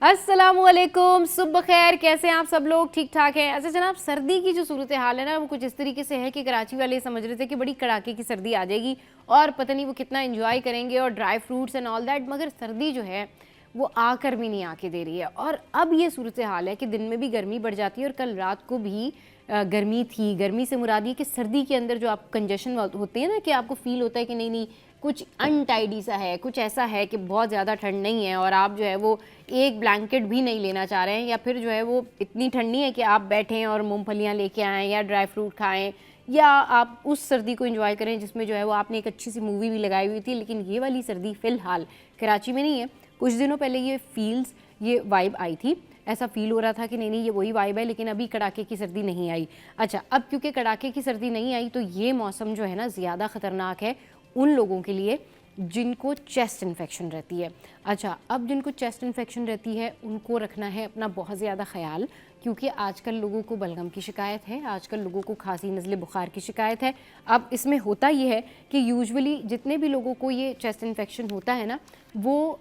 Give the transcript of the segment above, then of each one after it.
अस्सलामुअलैकुम, सुबह खैर। कैसे हैं आप सब लोग? ठीक ठाक हैं? अच्छा जनाब, सर्दी की जो सूरत हाल है ना, वो कुछ इस तरीके से है कि कराची वाले समझ रहे थे कि बड़ी कड़ाके की सर्दी आ जाएगी और पता नहीं वो कितना एंजॉय करेंगे और dry fruits and all that, मगर सर्दी जो है वो आकर भी नहीं आके दे रही है। और अब ये सूरत हाल है कि दिन में भी गर्मी बढ़ जाती है और कल रात को भी गर्मी थी। गर्मी से मुराद ये कि सर्दी के अंदर जो आप कंजेशन होती है ना, कि आपको फील होता है कि नहीं नहीं कुछ अनटाइडी सा है, कुछ ऐसा है कि बहुत ज़्यादा ठंड नहीं है और आप जो है वो एक ब्लैंकेट भी नहीं लेना चाह रहे हैं, या फिर जो है वो इतनी ठंड नहीं है कि आप बैठें और मूंगफलियां लेके आएँ या ड्राई फ्रूट खाएं, या आप उस सर्दी को एंजॉय करें जिसमें जो है वो आपने एक अच्छी सी मूवी भी लगाई हुई थी। लेकिन ये वाली सर्दी फ़िलहाल कराची में नहीं है। कुछ दिनों पहले ये वाइब आई थी, ऐसा फील हो रहा था कि नहीं नहीं ये वही वाइब है, लेकिन अभी कड़ाके की सर्दी नहीं आई। अच्छा, अब क्योंकि कड़ाके की सर्दी नहीं आई तो ये मौसम जो है ना ज़्यादा ख़तरनाक है उन लोगों के लिए जिनको चेस्ट इन्फेक्शन रहती है। अच्छा, अब जिनको चेस्ट इन्फेक्शन रहती है उनको रखना है अपना बहुत ज़्यादा ख्याल, क्योंकि आजकल लोगों को बलगम की शिकायत है, आजकल लोगों को खांसी नज़ले बुखार की शिकायत है। अब इसमें होता ये है कि यूजुअली जितने भी लोगों को ये चेस्ट इन्फेक्शन होता है ना, वो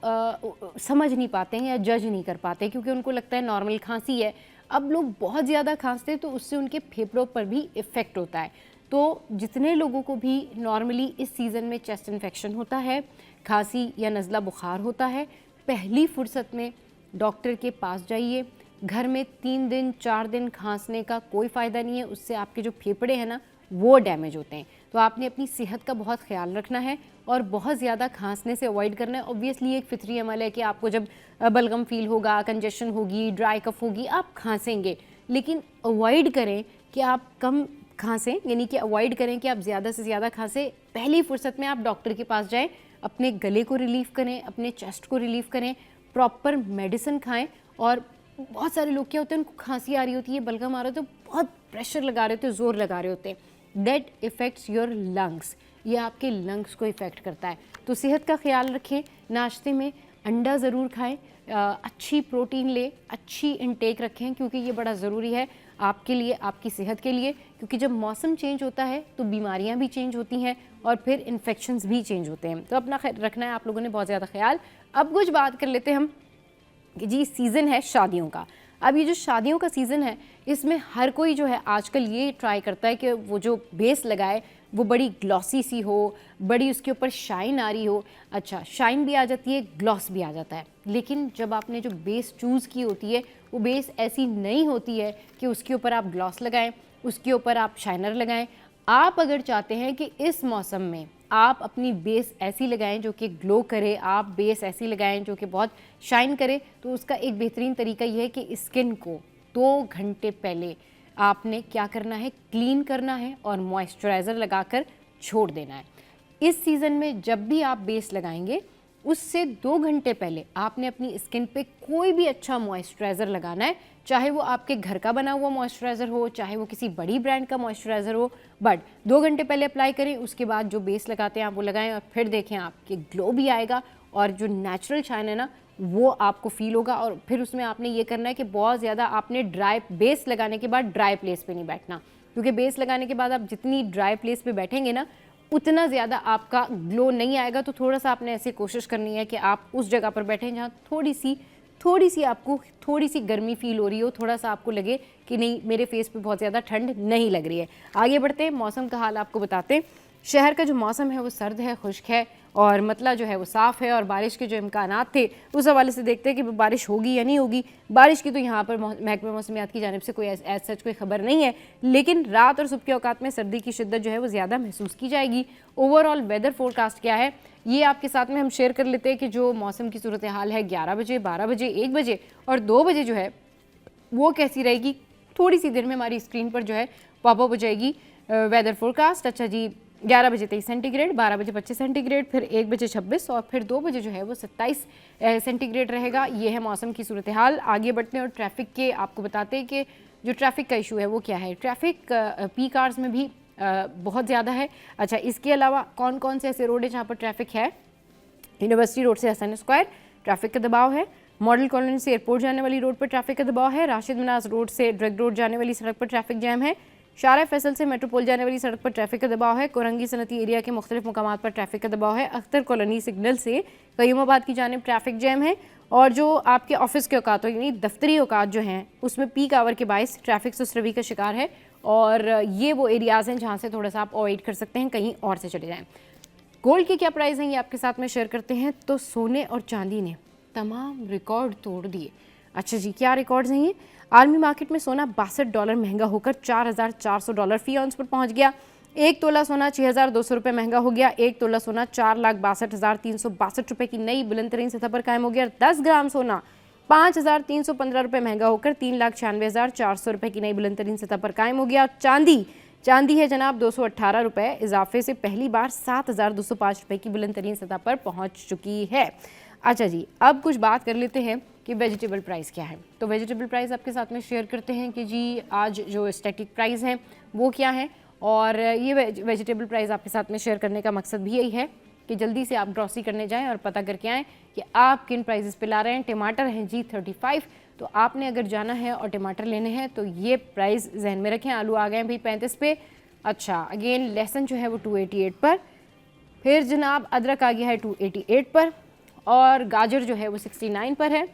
समझ नहीं पाते हैं या जज नहीं कर पाते, क्योंकि उनको लगता है नॉर्मल खांसी है। अब लोग बहुत ज़्यादा खांसते हैं तो उससे उनके फेफड़ों पर भी इफ़ेक्ट होता है। तो जितने लोगों को भी नॉर्मली इस सीज़न में चेस्ट इन्फेक्शन होता है, खांसी या नज़ला बुखार होता है, पहली फुर्सत में डॉक्टर के पास जाइए। घर में 3 दिन 4 दिन खांसने का कोई फ़ायदा नहीं है, उससे आपके जो फेफड़े हैं ना वो डैमेज होते हैं। तो आपने अपनी सेहत का बहुत ख्याल रखना है और बहुत ज़्यादा खांसने से अवॉइड करना है। ऑब्वियसली एक फितरी अमल है कि आपको जब बलगम फील होगा, कंजेशन होगी, ड्राई कफ होगी, आप खांसेंगे, लेकिन अवॉइड करें कि आप कम खांसें, यानी कि अवॉइड करें कि आप ज़्यादा से ज़्यादा खांसें। पहली फुर्सत में आप डॉक्टर के पास जाएं, अपने गले को रिलीफ़ करें, अपने चेस्ट को रिलीफ़ करें, प्रॉपर मेडिसिन खाएं। और बहुत सारे लोग क्या होते हैं, उनको खांसी आ रही होती है, बलगम आ रहा होता है, तो बहुत प्रेशर लगा रहे होते हैं, ज़ोर लगा रहे होते हैं। दैट इफ़ेक्ट्स योर लंग्स, ये आपके लंग्स को इफ़ेक्ट करता है। तो सेहत का ख्याल रखें। नाश्ते में अंडा ज़रूर खाएं, अच्छी प्रोटीन लें, अच्छी इनटेक रखें, क्योंकि ये बड़ा ज़रूरी है आपके लिए, आपकी सेहत के लिए। क्योंकि जब मौसम चेंज होता है तो बीमारियां भी चेंज होती हैं और फिर इन्फेक्शंस भी चेंज होते हैं। तो अपना रखना है आप लोगों ने बहुत ज़्यादा ख्याल। अब कुछ बात कर लेते हैं हम कि जी सीज़न है शादियों का। अब ये जो शादियों का सीज़न है, इसमें हर कोई जो है आजकल ये ट्राई करता है कि वो जो बेस लगाए वो बड़ी ग्लॉसी सी हो, बड़ी उसके ऊपर शाइन आ रही हो। अच्छा, शाइन भी आ जाती है, ग्लॉस भी आ जाता है, लेकिन जब आपने जो बेस चूज़ की होती है वो बेस ऐसी नहीं होती है कि उसके ऊपर आप ग्लॉस लगाएं, उसके ऊपर आप शाइनर लगाएं। आप अगर चाहते हैं कि इस मौसम में आप अपनी बेस ऐसी लगाएं जो कि ग्लो करे, आप बेस ऐसी लगाएं जो कि बहुत शाइन करे, तो उसका एक बेहतरीन तरीका यह है कि स्किन को 2 घंटे पहले आपने क्या करना है, क्लीन करना है और मॉइस्चराइज़र लगाकर छोड़ देना है। इस सीज़न में जब भी आप बेस लगाएंगे उससे 2 घंटे पहले आपने अपनी स्किन पे कोई भी अच्छा मॉइस्चराइज़र लगाना है, चाहे वो आपके घर का बना हुआ मॉइस्चराइज़र हो, चाहे वो किसी बड़ी ब्रांड का मॉइस्चराइज़र हो, बट 2 घंटे पहले अप्लाई करें। उसके बाद जो बेस लगाते हैं आप वो लगाएं और फिर देखें आपके ग्लो भी आएगा और जो नेचुरल शाइन है ना वो आपको फील होगा। और फिर उसमें आपने ये करना है कि बहुत ज़्यादा आपने बेस लगाने के बाद ड्राई प्लेस पे नहीं बैठना, क्योंकि बेस लगाने के बाद आप जितनी ड्राई प्लेस पे बैठेंगे ना उतना ज़्यादा आपका ग्लो नहीं आएगा। तो थोड़ा सा आपने ऐसी कोशिश करनी है कि आप उस जगह पर बैठें जहाँ थोड़ी सी आपको थोड़ी सी गर्मी फील हो रही हो, थोड़ा सा आपको लगे कि नहीं मेरे फेस पे बहुत ज़्यादा ठंड नहीं लग रही है। आगे बढ़ते हैं, मौसम का हाल आपको बताते हैं। शहर का जो मौसम है वो सर्द है, खुश्क है और मतला जो है वो साफ़ है, और बारिश के जो इम्कानात थे उस हवाले से देखते हैं कि बारिश होगी या नहीं होगी। बारिश की तो यहाँ पर महकमा मौसमियात की जानिब से कोई एज सच कोई खबर नहीं है, लेकिन रात और सुबह के औकात में सर्दी की शिद्दत जो है वो ज़्यादा महसूस की जाएगी। ओवरऑल वेदर फोरकास्ट क्या है ये आपके साथ में हम शेयर कर लेते हैं कि जो मौसम की सूरत हाल है 11 बजे, 12 बजे, 1 बजे और 2 बजे जो है वो कैसी रहेगी, थोड़ी सी देर में हमारी स्क्रीन पर जो है पॉपअप हो जाएगी वेदर फोरकास्ट। अच्छा जी, 11 बजे 23 सेंटीग्रेड, 12 बजे 25 सेंटीग्रेड, फिर 1 बजे 26 और फिर 2 बजे जो है वो 27 सेंटीग्रेड रहेगा। ये है मौसम की सूरत हाल। आगे बढ़ते हैं और ट्रैफिक के आपको बताते हैं कि जो ट्रैफिक का इशू है वो क्या है। ट्रैफिक पीक आवर्स में भी बहुत ज़्यादा है। अच्छा, इसके अलावा कौन कौन से ऐसे रोड है जहाँ पर ट्रैफिक है? यूनिवर्सिटी रोड से हसन स्क्वायर ट्रैफिक का दबाव है, मॉडल कॉलोनी से एयरपोर्ट जाने वाली रोड पर ट्रैफिक का दबाव है, राशिद मनाज रोड से ड्रग रोड जाने वाली सड़क पर ट्रैफिक जैम है, शारा फैसल से मेट्रोपोल जाने वाली सड़क पर ट्रैफिक का दबाव है, कोरंगी सनती एरिया के मुख्तलिफ मुकामात पर ट्रैफिक का दबाव है, अख्तर कॉलोनी सिग्नल से कयूमाबाद की जानिब ट्रैफिक जैम है, और जो आपके ऑफिस के औकात यानी दफ्तरी औकात जो हैं उसमें पीक आवर के बायस ट्रैफिक सुस्त रवि का शिकार है और ये वो एरियाज़ हैं जहाँ से थोड़ा सा आप अवॉइड कर सकते हैं, कहीं और से चले जाएँ। गोल्ड के क्या प्राइस हैं ये आपके साथ में शेयर करते हैं। तो सोने और चांदी ने तमाम रिकॉर्ड तोड़ दिए। अच्छा जी, क्या रिकॉर्ड्स हैं ये? आर्मी मार्केट में सोना $62 महंगा होकर $4,400 फी आउंस पर पहुंच गया। एक तोला सोना 6,200 रुपये महंगा हो गया। एक तोला सोना 4,62,362 रुपये की नई बुलंद तरीन सतह पर कायम हो गया। 10 ग्राम सोना 5,315 रुपये महंगा होकर 3,96,400 रुपये की नई बुलंद तरीन सतह पर कायम हो गया। चांदी है जनाब 218 रुपये, इजाफे से पहली बार 7,205 रुपये की बुलंद तरीन सतह पर पहुंच चुकी है। अच्छा जी, अब कुछ बात कर लेते हैं कि वेजिटेबल प्राइस क्या है। तो वेजिटेबल प्राइस आपके साथ में शेयर करते हैं कि जी आज जो स्टैटिक प्राइस हैं वो क्या है, और ये वेजिटेबल प्राइस आपके साथ में शेयर करने का मकसद भी यही है कि जल्दी से आप ग्रॉसरी करने जाएं और पता करके आएँ कि आप किन प्राइसेस पे ला रहे हैं। टमाटर हैं जी 35, तो आपने अगर जाना है और टमाटर लेने हैं तो ये प्राइस जहन में रखें। आलू आ गए भाई 35 पे। अच्छा, अगेन लहसुन जो है वो 288 पर, फिर जनाब अदरक आ गया है 288 पर, और गाजर जो है वो 69 पर है,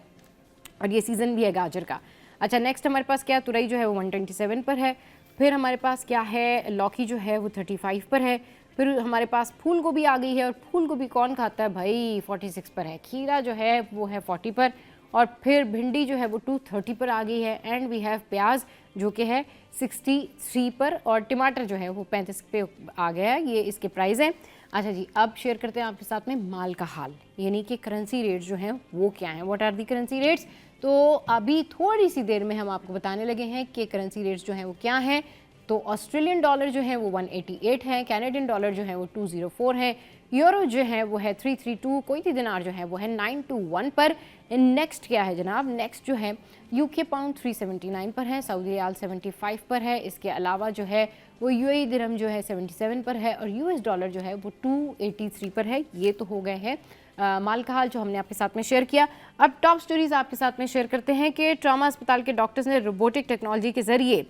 और ये सीज़न भी है गाजर का। अच्छा, नेक्स्ट हमारे पास क्या, तुरई जो है वो 127 पर है। फिर हमारे पास क्या है, लौकी जो है वो 35 पर है। फिर हमारे पास फूल गोभी आ गई है, और फूल गोभी कौन खाता है भाई, 46 पर है। खीरा जो है वो है 40 पर, और फिर भिंडी जो है वो 230 पर आ गई है। एंड वी हैव प्याज जो कि है 63 पर, और टमाटर जो है वो 35 पे आ गया है। ये इसके प्राइस हैं। अच्छा जी, अब शेयर करते हैं आपके साथ में माल का हाल, यानी कि करेंसी रेट्स जो हैं वो क्या हैं, what are the currency rates. तो अभी थोड़ी सी देर में हम आपको बताने लगे हैं कि करेंसी रेट्स जो हैं वो क्या हैं। तो ऑस्ट्रेलियन डॉलर जो है वो 188 है, कैनेडियन डॉलर जो है वो 204 है, यूरो जो है वो है 332, कुवैती दिनार जो है वो है 921 पर। नेक्स्ट क्या है जनाब, नेक्स्ट जो है यूके पाउंड 379 पर है, सऊदी रियाल 75 पर है। इसके अलावा जो है वो यूएई दिरहम जो है 77 पर है, और यूएस डॉलर जो है वो 283 पर है। ये तो हो गए हैं माल का हाल जो हमने आपके साथ में शेयर किया। अब टॉप स्टोरीज आपके साथ में शेयर करते हैं कि ट्रॉमा अस्पताल के डॉक्टर्स ने रोबोटिक टेक्नोलॉजी के जरिए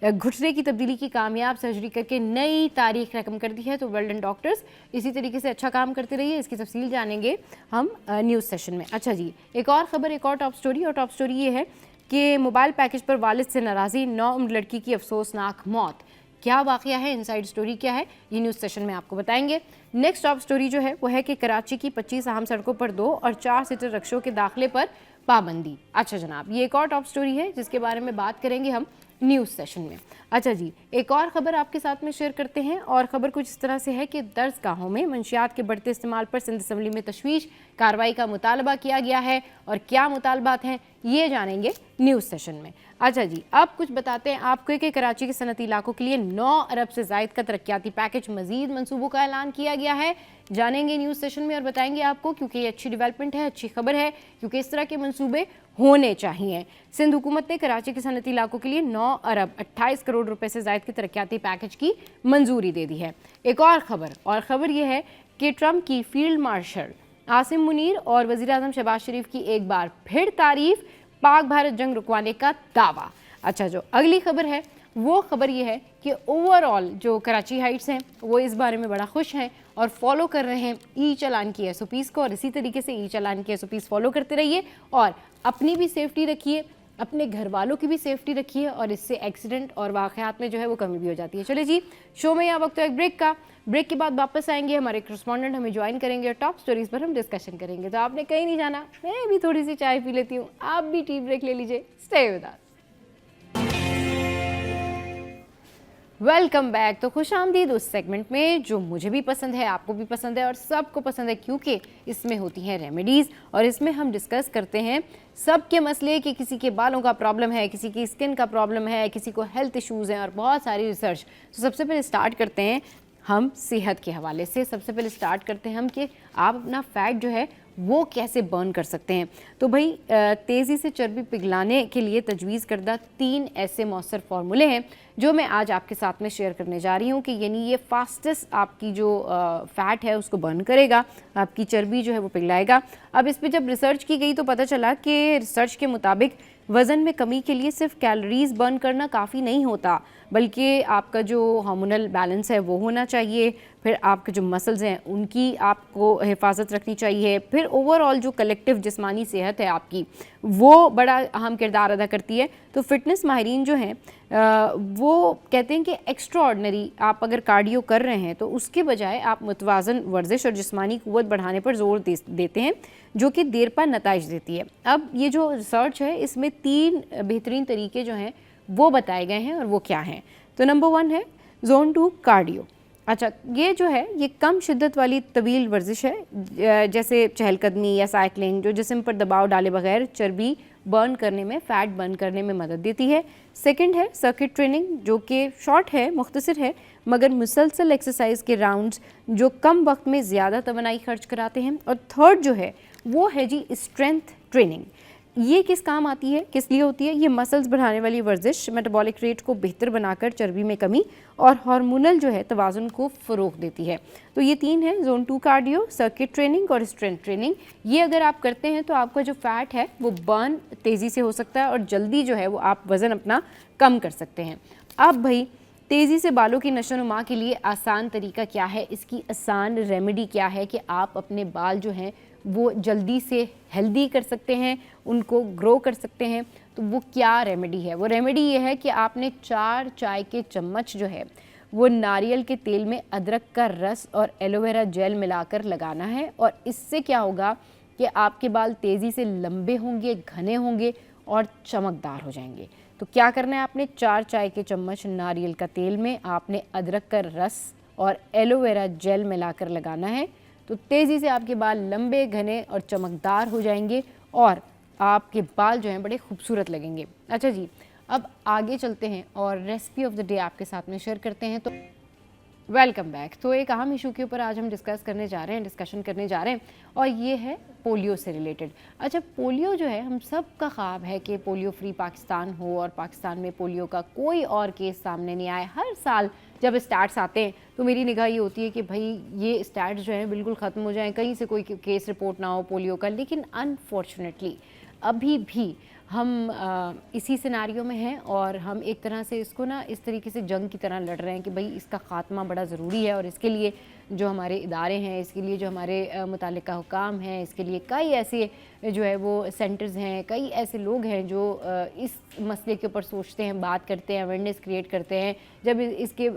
घुटने की तब्दीली की कामयाब सर्जरी करके नई तारीख रकम कर दी है। तो वेल डन डॉक्टर्स, इसी तरीके से अच्छा काम करते रहिए। इसकी तफसील जानेंगे हम न्यूज़ सेशन में। अच्छा जी, एक और खबर, एक और टॉप स्टोरी, और टॉप स्टोरी ये है कि मोबाइल पैकेज पर वालिद से नाराज़ी, 9 उम्र लड़की की अफसोसनाक मौत। क्या वाक़या है, इनसाइड स्टोरी क्या है, ये न्यूज़ सेशन में आपको बताएंगे। नेक्स्ट टॉप स्टोरी जो है वो है कि कराची की 25 अहम सड़कों पर 2 और 4 सीटर रिक्शों के दाखिले पर पाबंदी। अच्छा जनाब, ये एक और टॉप स्टोरी है जिसके बारे में बात करेंगे हम न्यूज़ सेशन में। अच्छा जी, एक और ख़बर आपके साथ में शेयर करते हैं, और ख़बर कुछ इस तरह से है कि दर्सगाहों में मंशियात के बढ़ते इस्तेमाल पर सिंध असम्बली में तशवीश, कार्रवाई का मुतालबा किया गया है, और क्या मुतालबात हैं ये जानेंगे न्यूज़ सेशन में। अच्छा जी, अब कुछ बताते हैं आपको कि कराची के सनती इलाकों के लिए 9 अरब से ज़ायद का तरक्याती पैकेज मजीद मनसूबों का ऐलान किया गया है। जानेंगे न्यूज़ सेशन में और बताएंगे आपको, क्योंकि ये अच्छी डेवलपमेंट है, अच्छी खबर है, क्योंकि इस तरह के मंसूबे होने चाहिए। सिंध हुकूमत ने कराची के सनती इलाकों के लिए 9 अरब 28 करोड़ रुपए से ज़ायद के तरक्याती पैकेज की मंजूरी दे दी है। एक और ख़बर यह है कि ट्रंप की फील्ड मार्शल आसिम मुनीर और वज़ीर आज़म शहबाज शरीफ की एक बार फिर तारीफ, पाक भारत जंग रुकवाने का दावा। अच्छा, जो अगली खबर है वो खबर ये है कि ओवरऑल जो कराची हाइट्स हैं वो इस बारे में बड़ा खुश हैं और फॉलो कर रहे हैं ई चालान की SOPs को, और इसी तरीके से ई चालान की SOPs फॉलो करते रहिए और अपनी भी सेफ्टी रखिए, अपने घर वालों की भी सेफ्टी रखिए, और इससे एक्सीडेंट और वाक़यात में जो है वो कमी भी हो जाती है। चलिए जी, शो में यहाँ वक्त है एक ब्रेक का। ब्रेक के बाद वापस आएंगे, हमारे करस्पॉन्डेंट हमें ज्वाइन करेंगे और टॉप स्टोरीज पर हम डिस्कशन करेंगे। तो आपने कहीं नहीं जाना, मैं भी थोड़ी सी चाय पी लेती हूँ, आप भी टी ब्रेक ले लीजिए। Stay with us. Welcome back. तो खुश आमदीद उस सेगमेंट में जो मुझे भी पसंद है, आपको भी पसंद है और सबको पसंद है, क्योंकि इसमें होती हैं रेमेडीज़, और इसमें हम डिस्कस करते हैं सबके मसले कि किसी के बालों का प्रॉब्लम है, किसी की स्किन का प्रॉब्लम है, किसी को हेल्थ इश्यूज़ हैं, और बहुत सारी रिसर्च। तो सबसे पहले स्टार्ट करते हैं हम सेहत के हवाले से। सबसे पहले स्टार्ट करते हैं हम कि आप अपना फैट जो है वो कैसे बर्न कर सकते हैं। तो भाई तेज़ी से चर्बी पिघलाने के लिए तजवीज़ करदा 3 ऐसे मौसर फार्मूले हैं जो मैं आज आपके साथ में शेयर करने जा रही हूँ कि यानी ये फास्टेस्ट आपकी जो फ़ैट है उसको बर्न करेगा, आपकी चर्बी जो है वो पिघलाएगा। अब इस पर जब रिसर्च की गई तो पता चला कि रिसर्च के मुताबिक वज़न में कमी के लिए सिर्फ कैलोरीज़ बर्न करना काफ़ी नहीं होता, बल्कि आपका जो हार्मोनल बैलेंस है वो होना चाहिए, फिर आपके जो मसल्स हैं उनकी आपको हिफाजत रखनी चाहिए, फिर ओवरऑल जो कलेक्टिव जिस्मानी सेहत है आपकी वो बड़ा अहम किरदार अदा करती है। तो फिटनेस माहिरीन जो हैं वो कहते हैं कि एक्स्ट्रा ऑर्डिनरी आप अगर कार्डियो कर रहे हैं तो उसके बजाय आप मुतवाज़न वर्जिश और जिस्मानी क़ुव्वत बढ़ाने पर ज़ोर देते हैं, जो कि देर पा नताइज देती है। अब ये जो रिसर्च है इसमें 3 बेहतरीन तरीके जो हैं वो बताए गए हैं, और वो क्या हैं। तो नंबर 1 है जोन 2 कार्डियो। अच्छा, ये जो है ये कम शिद्दत वाली तवील वर्जिश है, जैसे चहलकदमी या साइकिलिंग, जो जिस्म पर दबाव डाले बगैर चर्बी बर्न करने में, फैट बर्न करने में मदद देती है। सेकंड है सर्किट ट्रेनिंग, जो कि शॉर्ट है, मुख्तसर है, मगर मुसलसल एक्सरसाइज के राउंड्स जो कम वक्त में ज़्यादा तवानाई खर्च कराते हैं। और थर्ड जो है वो है जी स्ट्रेंथ ट्रेनिंग। ये किस काम आती है, किस लिए होती है? ये मसल्स बढ़ाने वाली वर्जिश मेटाबॉलिक रेट को बेहतर बनाकर चर्बी में कमी और हार्मोनल जो है तवाज़ुन को फ़रोग़ देती है। तो ये 3 है, जोन 2 कार्डियो, सर्किट ट्रेनिंग और स्ट्रेंथ ट्रेनिंग। ये अगर आप करते हैं तो आपका जो फ़ैट है वो बर्न तेज़ी से हो सकता है और जल्दी जो है वो आप वज़न अपना कम कर सकते हैं। अब भाई तेज़ी से बालों की नशोनुमा के लिए आसान तरीका क्या है, इसकी आसान रेमेडी क्या है कि आप अपने बाल जो हैं वो जल्दी से हेल्दी कर सकते हैं, उनको ग्रो कर सकते हैं। तो वो क्या रेमेडी है? वो रेमेडी ये है कि आपने 4 चाय के चम्मच जो है वो नारियल के तेल में अदरक का रस और एलोवेरा जेल मिलाकर लगाना है, और इससे क्या होगा कि आपके बाल तेज़ी से लंबे होंगे, घने होंगे और चमकदार हो जाएंगे। तो क्या करना है आपने, 4 चाय के चम्मच नारियल का तेल में आपने अदरक का रस और एलोवेरा जेल मिलाकर लगाना है। तो तेज़ी से आपके बाल लंबे, घने और चमकदार हो जाएंगे और आपके बाल जो हैं बड़े खूबसूरत लगेंगे। अच्छा जी, अब आगे चलते हैं और रेसिपी ऑफ द डे आपके साथ में शेयर करते हैं। तो वेलकम बैक। तो एक अहम इशू के ऊपर आज हम डिस्कशन करने जा रहे हैं और ये है पोलियो से रिलेटेड। अच्छा, पोलियो जो है, हम सब का ख्वाब है कि पोलियो फ्री पाकिस्तान हो और पाकिस्तान में पोलियो का कोई और केस सामने नहीं आए। हर साल जब स्टैट्स आते हैं तो मेरी निगाह ये होती है कि भाई ये स्टैट्स जो हैं बिल्कुल ख़त्म हो जाएं, कहीं से कोई केस रिपोर्ट ना हो पोलियो का। लेकिन अनफॉर्चुनेटली अभी भी हम इसी सिनारियो में हैं और हम एक तरह से इसको ना इस तरीके से जंग की तरह लड़ रहे हैं कि भाई इसका ख़ात्मा बड़ा ज़रूरी है, और इसके लिए जो हमारे इदारे हैं, इसके लिए जो हमारे मुतालिका हुकाम हैं, इसके लिए कई ऐसे जो है वो सेंटर्स हैं, कई ऐसे लोग हैं जो इस मसले के ऊपर सोचते हैं, बात करते हैं, अवेयरनेस क्रिएट करते हैं। जब इसके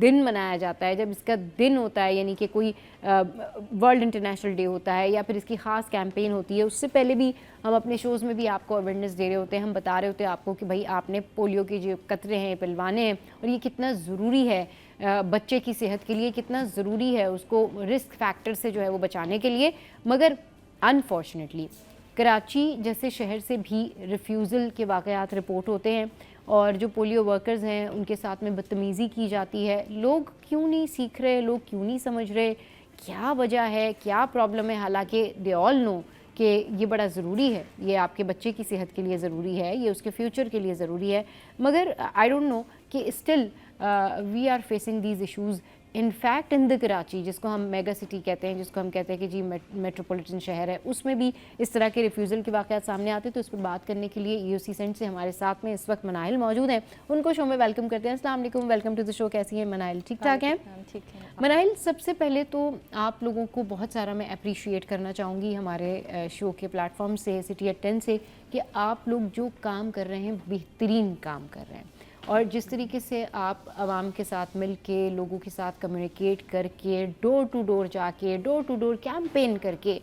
दिन मनाया जाता है, जब इसका दिन होता है, यानी कि कोई वर्ल्ड इंटरनेशनल डे होता है या फिर इसकी ख़ास कैंपेन होती है, उससे पहले भी हम अपने शोज़ में भी आपको अवेयरनेस दे रहे होते हैं। हम बता रहे होते हैं आपको कि भाई आपने पोलियो के जो कतरे हैं पिलवाने हैं, और ये कितना ज़रूरी है बच्चे की सेहत के लिए, कितना ज़रूरी है उसको रिस्क फैक्टर से जो है वो बचाने के लिए। मगर अनफॉर्चुनेटली कराची जैसे शहर से भी रिफ्यूज़ल के वाक़यात रिपोर्ट होते हैं, और जो पोलियो वर्कर्स हैं उनके साथ में बदतमीज़ी की जाती है। लोग क्यों नहीं सीख रहे, लोग क्यों नहीं समझ रहे, क्या वजह है, क्या प्रॉब्लम है? हालांकि दे ऑल नो कि ये बड़ा ज़रूरी है, ये आपके बच्चे की सेहत के लिए ज़रूरी है, ये उसके फ्यूचर के लिए ज़रूरी है। मगर आई डोंट नो कि still we are facing these issues in fact in the Karachi, जिसको हम मेगा सिटी कहते हैं, जिसको हम कहते हैं कि जी मेट्रोपॉलिटन शहर है, उसमें भी इस तरह के रिफ्यूज़ल के वाक़यात सामने आते हैं। तो इस पर बात करने के लिए यूसी सेंट से हमारे साथ में इस वक्त मनाइल मौजूद हैं, उनको शो में वेलकम करते हैं। अस्सलाम वालेकुम, वेलकम टू द शो। कैसी हैं मनाइल? ठीक ठाक हैं? ठीक है मनाइल, सबसे पहले तो आप लोगों को बहुत सारा मैं अप्रिशिएट करना चाहूँगी हमारे शो के प्लेटफॉर्म से, सिटी एट 10 से, कि आप लोग जो काम कर रहे हैं बेहतरीन काम कर रहे हैं, और जिस तरीके से आप आवाम के साथ मिल के, लोगों के साथ कम्युनिकेट करके, डोर टू डोर जाके, डोर टू डोर कैंपेन करके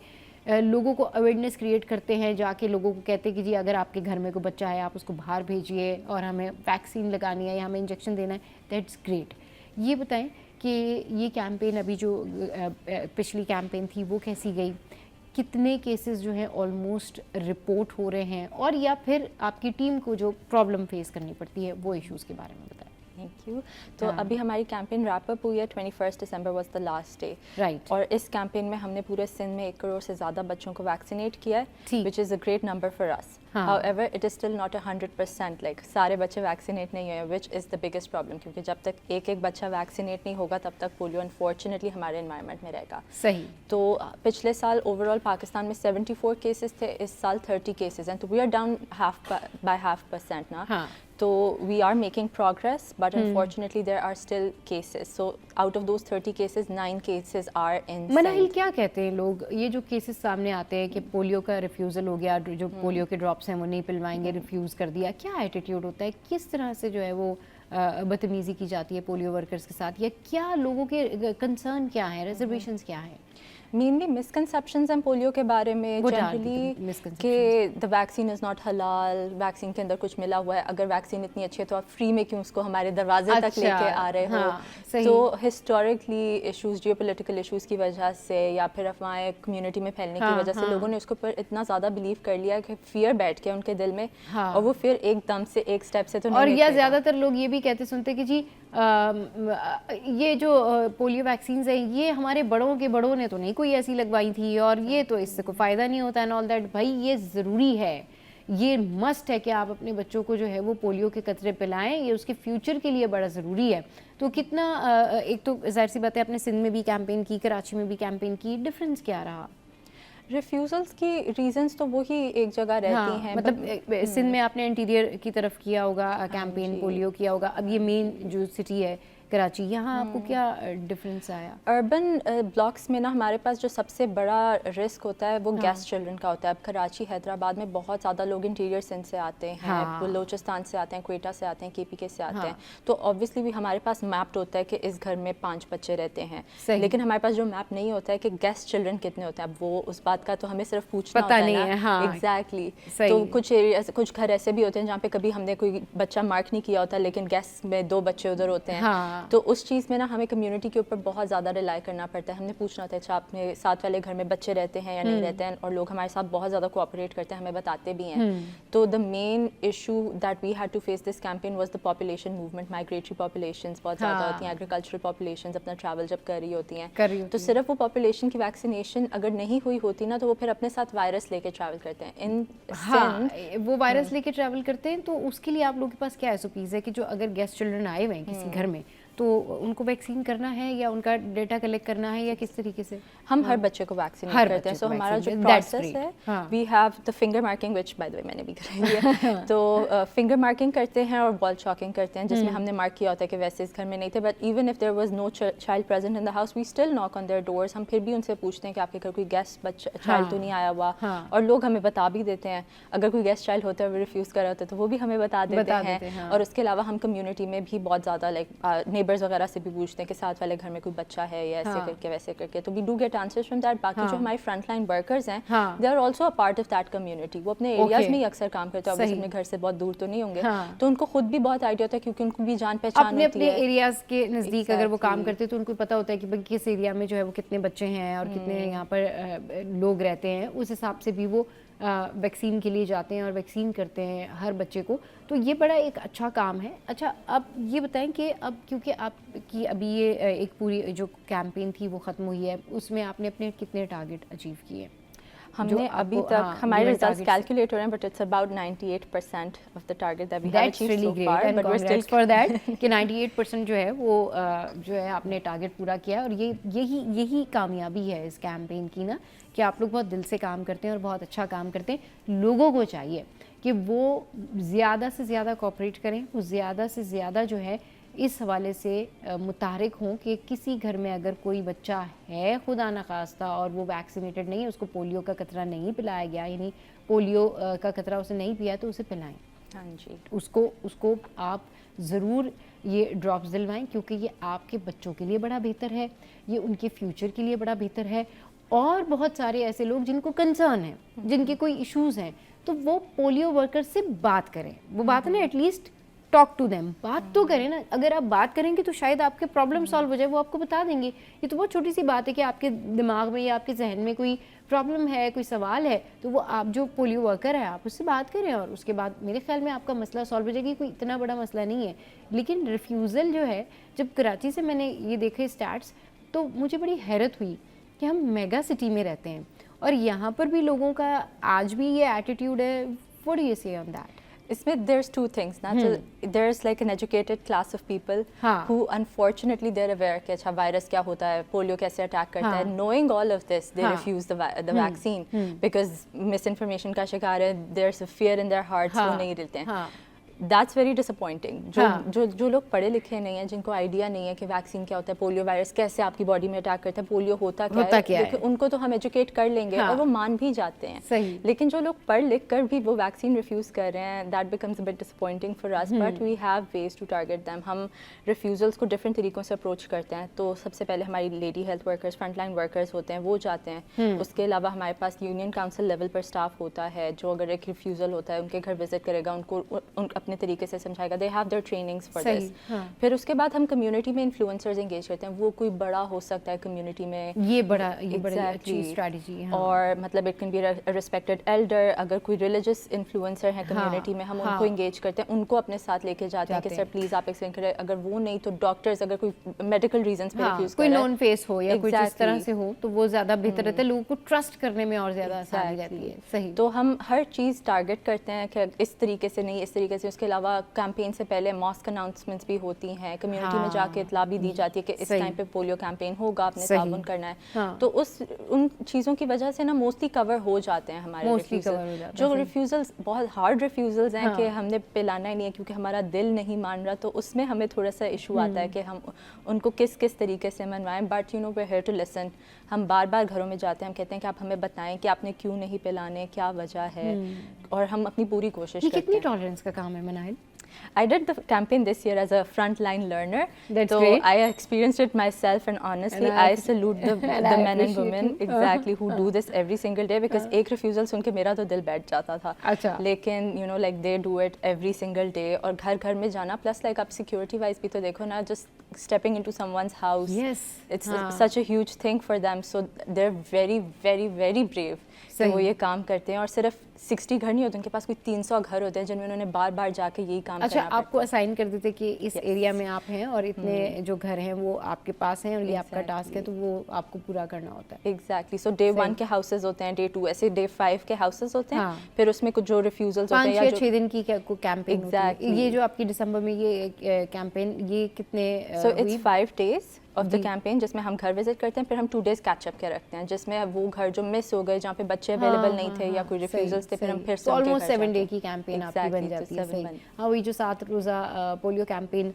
लोगों को अवेयरनेस क्रिएट करते हैं, जाके लोगों को कहते हैं कि जी अगर आपके घर में कोई बच्चा है आप उसको बाहर भेजिए और हमें वैक्सीन लगानी है या हमें इंजेक्शन देना है, दैट्स ग्रेट। ये बताएं कि ये कैंपेन अभी जो पिछली कैंपेन थी वो कैसी गई, कितने केसेस जो हैं ऑलमोस्ट रिपोर्ट हो रहे हैं, और या फिर आपकी टीम को जो प्रॉब्लम फेस करनी पड़ती है वो इश्यूज़ के बारे में बताएं। Thank you. तो अभी हमारी कैंपेन रैप अप हुई है, 21 December was the last day, right. और इस कैंपेन में हमने पूरे सिंध में 1 करोड़ से ज़्यादा बच्चों को वैक्सीनेट किया है, which is a great number for us. However, it is still not 100%, like सारे बच्चे वैक्सीनेट नहीं हुए, which is the biggest problem, क्योंकि जब तक एक बच्चा वैक्सीनेट नहीं होगा तब तक पोलियो अनफॉर्चुनेटली हमारे एनवायरनमेंट में रहेगा। सही। तो पिछले साल ओवरऑल पाकिस्तान में 74 केसेस थे, इस साल 30 केसेस हैं, तो वी आर डाउन बाय 0.5% ना। हाँ। तो we are making progress but unfortunately there are still cases, so out of those 30 cases 9 cases are in Manahil, क्या कहते हैं लोग, ये जो केसेस सामने आते हैं कि पोलियो का रिफ्यूज़ल हो गया, जो पोलियो के ड्रॉप्स हैं वो नहीं पिलवाएंगे, रिफ्यूज़ कर दिया, क्या एटीट्यूड होता है, किस तरह से जो है वो बदतमीज़ी की जाती है पोलियो वर्कर्स के साथ, या क्या लोगों के कंसर्न क्या है, रिजर्वेशंस क्या है? मेनली मिसकंसेप्शंस हैं पोलियो के बारे में जनरली कि द वैक्सीन इज़ नॉट हलाल, वैक्सीन के अंदर कुछ मिला हुआ है, अगर वैक्सीन इतनी अच्छी है तो आप फ्री में क्यों उसको हमारे दरवाजे तक लेके आ रहे हो। तो हिस्टोरिकली इश्यूज, जियोपॉलिटिकल इश्यूज की वजह से या फिर अफवाहें कम्युनिटी में फैलने की वजह से लोगों ने उसके ऊपर इतना ज़्यादा बिलीव कर लिया कि फियर बैठ गया उनके दिल में, और वो फिर एकदम से एक स्टेप से तो नहीं। और या ज़्यादातर लोग ये भी कहते सुनते कि जी ये जो पोलियो वैक्सीन है ये हमारे बड़ों के बड़ों ने तो नहीं कोई ऐसी लगवाई थी, और ये तो इससे कोई फ़ायदा नहीं होता एंड ऑल दैट। भाई ये ज़रूरी है, ये मस्ट है कि आप अपने बच्चों को जो है वो पोलियो के कतरे पिलाएं, ये उसके फ्यूचर के लिए बड़ा ज़रूरी है। तो कितना एक तो जाहिर सी बात है आपने सिंध में भी कैंपेन की, कराची में भी कैंपेन की, डिफरेंस क्या रहा? रिफ्यूज़ल्स की रीजंस तो वही एक जगह रहती हैं, मतलब सिंध में आपने इंटीरियर की तरफ किया होगा कैंपेन, पोलियो किया होगा, अब ये मेन जो सिटी है कराची, यहाँ आपको क्या डिफरेंस आया? अर्बन ब्लॉक्स में ना हमारे पास जो सबसे बड़ा रिस्क होता है वो गेस्ट चिल्ड्रन का होता है। अब कराची, हैदराबाद में बहुत ज़्यादा लोग इंटीरियर सिंध से आते हैं, बलूचिस्तान से आते हैं, क्वेटा से आते हैं, KPK से आते हैं, तो ऑब्वियसली भी हमारे पास मैप्ड होता है कि इस घर में 5 बच्चे रहते हैं, लेकिन हमारे पास जो मैप नहीं होता है कि गेस्ट चिल्ड्रन कितने होते हैं। अब वो उस बात का तो हमें सिर्फ पूछना पता होता नहीं है ना। एग्जैक्टली। तो कुछ एरिया, कुछ घर ऐसे भी होते हैं जहाँ पे कभी हमने कोई बच्चा मार्क नहीं किया होता लेकिन गेस्ट में 2 बच्चे उधर होते हैं, तो उस चीज़ में ना हमें कम्युनिटी के ऊपर बहुत ज़्यादा रिलाई करना पड़ता है। हमने पूछना होता है अच्छा आपने साथ वाले घर में बच्चे रहते हैं या नहीं रहते हैं, और लोग हमारे साथ बहुत ज़्यादा कोऑपरेट करते हैं, हमें बताते भी हैं। तो the main issue that we had to face this campaign was the population movement. Migratory populations बहुत ज़्यादा होती हैं, एग्रीकल्चरल पॉपुलेशंस अपना ट्रैवल जब कर रही होती हैं, तो सिर्फ वो पॉपुलेशन की वैक्सीनेशन अगर नहीं हुई होती ना तो वो फिर अपने साथ वायरस लेके ट्रैवल करते हैं। वो वायरस लेके ट्रैवल करते हैं, तो उसके लिए आप लोगों के पास क्या एसओपीज है कि जो अगर गेस्ट चिल्ड्रन आए हुए हैं किसी घर में तो उनको वैक्सीन करना है या उनका डेटा कलेक्ट करना है या किस तरीके से? हम हर बच्चे को वैक्सीनेट करते हैं। सो हमारा जो प्रोसेस है, we have the finger marking, which by the way मैंने भी कराई है। तो फिंगर मार्किंग करते हैं और बॉल चॉकिंग करते हैं, जिसमें हमने मार्क किया होता है कि वैसे इस घर में नहीं थे, but even if there was no child present in the house we still knock on their doors. हम फिर भी उनसे पूछते हैं कि आपके घर कोई गेस्ट बच्चा चाइल्ड तो नहीं आया हुआ, और लोग हमें बता भी देते हैं। अगर कोई गेस्ट चाइल्ड होता है वो रिफ्यूज़ कर रहा होता है तो वो भी हमें बता देते हैं। और उसके अलावा हम कम्युनिटी में भी बहुत ज़्यादा लाइक नेबर्स वगैरह से भी पूछते हैं कि साथ वाले घर में कोई बच्चा है या ऐसे करके वैसे करके, तो we do get answers from that. बाकी जो हमारे फ्रंट लाइन वर्कर्स हैं they are also a part of that community. वो अपने एरियाज में ही अक्सर काम करते हैं, ऑब्वियसली अपने घर से बहुत दूर तो नहीं होंगे, तो उनको खुद भी बहुत आइडिया होता है क्योंकि उनको भी जान पहचान होती है अपने एरियाज के नज़दीक अगर वो काम करते हैं तो उनको पता होता है कि भाई किस एरिया में जो है वो कितने बच्चे हैं और कितने यहाँ पर लोग रहते हैं, उस हिसाब से भी वो वैक्सीन के लिए जाते हैं और वैक्सीन करते हैं हर बच्चे को। तो ये बड़ा एक अच्छा काम है। अच्छा, अब ये बताएं कि अब क्योंकि आपकी अभी ये एक पूरी जो कैंपेन थी वो ख़त्म हुई है, उसमें आपने अपने कितने टारगेट अचीव किए? हमने अभी तक हमारे रिजल्ट्स कैलकुलेट हो रहे हैं, but it's about 98% of the target that we have achieved so far, but we are still for that कि 98% जो है वो जो है आपने टारगेट पूरा किया। और ये यही कामयाबी है इस कैंपेन की ना, कि आप लोग बहुत दिल से काम करते हैं और बहुत अच्छा काम करते हैं। लोगों को चाहिए कि वो ज़्यादा से ज़्यादा कोऑपरेट करें, वो ज़्यादा से ज़्यादा जो है इस हवाले से मुतारिक हों कि किसी घर में अगर कोई बच्चा है खुदा न खास्ता और वो वैक्सीनेटेड नहीं है, उसको पोलियो का कतरा नहीं पिलाया गया, यानी पोलियो का कतरा उसे नहीं पिया, तो उसे पिलाएं। हाँ जी, उसको आप ज़रूर ये ड्रॉप्स दिलवाएं, क्योंकि ये आपके बच्चों के लिए बड़ा बेहतर है, ये उनके फ्यूचर के लिए बड़ा बेहतर है। और बहुत सारे ऐसे लोग जिनको कंसर्न है, जिनके कोई इश्यूज़ हैं, तो वो पोलियो वर्कर से बात करें। वो बात है ना, एटलीस्ट टॉक टू देम, बात तो करें ना। अगर आप बात करेंगे तो शायद आपके प्रॉब्लम सॉल्व हो जाए, वो आपको बता देंगे। ये तो बहुत छोटी सी बात है कि आपके दिमाग में या आपके जहन में कोई प्रॉब्लम है, कोई सवाल है, तो वो आप जो पोलियो वर्कर है आप उससे बात करें और उसके बाद मेरे ख्याल में आपका मसला सॉल्व हो जाएगी। कोई इतना बड़ा मसला नहीं है। लेकिन रिफ्यूज़ल जो है, जब कराची से मैंने ये देखे स्टैट्स, तो मुझे बड़ी हैरत हुई कि हम मेगा सिटी में रहते हैं और यहाँ पर भी लोगों का आज भी ये एटीट्यूड है। व्हाट डू यू से ऑन दैट? इसमें there's two things ना, so there's like an educated class of people who unfortunately they're aware कि अच्छा वायरस क्या होता है, पोलियो कैसे अटैक करता है, knowing all of this they refuse the vaccine because misinformation का शिकार है, there's a fear in their hearts, वो नहीं लेते हैं। That's very disappointing. जो लोग पढ़े लिखे नहीं हैं, जिनको आइडिया नहीं है कि वैक्सीन क्या होता है, पोलियो वायरस कैसे आपकी बॉडी में अटैक करता है, पोलियो होता क्या है, उनको तो हम एजुकेट कर लेंगे और वो मान भी जाते हैं। सही। लेकिन जो लोग पढ़ लिख कर भी वो वैक्सीन रिफ्यूज़ कर रहे हैं, that becomes a bit disappointing for us, but we have ways to target them. हम रिफ्यूज़ल्स को डिफरेंट तरीकों से अप्रोच करते हैं। तो सबसे पहले हमारी lady health workers, frontline workers होते हैं, वो जाते हैं। उसके अलावा हमारे पास यूनियन काउंसिल लेवल पर स्टाफ होता है जो अगर एक रिफ्यूज़ल होता है उनके घर विजिट करेगा, उनको अपने तरीके से समझाएगा। They have their trainings for this. फिर उसके बाद हम कम्युनिटी में इन्फ्लुएंसर्स एंगेज करते हैं। वो कोई बड़ा हो सकता है कम्युनिटी में, ये बड़ी अच्छी स्ट्रेटजी है। और मतलब it can be a respected Elder. अगर कोई रिलीजियस इन्फ्लुएंसर है कम्युनिटी में, हम उनको एंगेज करते हैं, उनको अपने साथ लेके जाते हैं कि सर प्लीज आप एक्सप्लेन करें। अगर वो नहीं तो डॉक्टर्स, अगर कोई मेडिकल रीजंस पे रिफ्यूज कोई नॉन फेस हो या कुछ इस तरह से हो तो वो ज्यादा बेहतर रहता है, लोगों को ट्रस्ट करने में और ज्यादा आसानी रहती है। सही। तो हम हर चीज़ टारगेट करते हैं कि इस तरीके से नहीं, इस तरीके से। उसके अलावा कैंपेन से पहले मॉस्क अनाउंसमेंट्स भी होती हैं, कम्युनिटी में जाके इतला भी दी जाती है कि इस टाइम पे पोलियो कैंपेन होगा, आपने ताउन करना है। तो उन चीज़ों की वजह से ना मोस्टली कवर हो जाते हैं हमारे रिफ्यूजल। जो रिफ्यूजल्स बहुत हार्ड रिफ्यूजल्स हैं कि हमने पिलाना ही नहीं है क्योंकि हमारा दिल नहीं मान रहा, तो उसमें हमें थोड़ा सा इशू आता है कि हम उनको किस किस तरीके से मनवाएं। But you know we are here to listen. हम बार बार घरों में जाते हैं, हम कहते हैं कि आप हमें बताएं कि आपने क्यों नहीं पिलाने, क्या वजह है, और हम अपनी पूरी कोशिश करते हैं। कितनी टॉलरेंस का काम है Manahil? I did the campaign this year as a frontline learner. That's so great. I experienced it myself, and honestly, I salute the men and women exactly who do this every single day, because एक refusal सुन के मेरा तो दिल बैठ जाता था। अच्छा। लेकिन you know like they do it every single day, और घर घर में जाना, plus like आप security wise भी तो देखो ना, just stepping into someone's house. Yes. It's such a huge thing for them, so they're very very very brave. तो वो ये काम करते हैं, और सिर्फ 60 घर नहीं होते, उनके पास कोई 300 घर होते हैं जिनमें उन्होंने बार बार जाके यही काम अच्छा, आपको असाइन कर देते कि इस एरिया में आप हैं और इतने जो घर हैं वो आपके पास हैं और ये आपका टास्क है, तो वो आपको पूरा करना होता है। एग्जैक्टली। सो डे 1 के हाउसेज होते हैं, डे 2 ऐसे डे 5 के हाउसेज होते हैं। फिर उसमें कुछ जो रिफ्यूजल्स होते हैं, 5-6 दिन की कैंपेन होती है। ये जो आपकी दिसंबर में ये कैंपेन, ये कितने? So it's 5 days of the campaign, जिसमें हम घर विजिट करते हैं, फिर हम 2 days कैचअप के रखते हैं, जिसमें वो घर जो मिस हो गए, जहाँ पे बच्चे अवेलेबल नहीं थे या कोई रिफ्यूजल्स थे, फिर हम फिर से ऑलमोस्ट 7 डे की कैंपेन आपकी बन जाती है। सही। हाँ, वही जो 7 रोज़ा पोलियो कैंपेन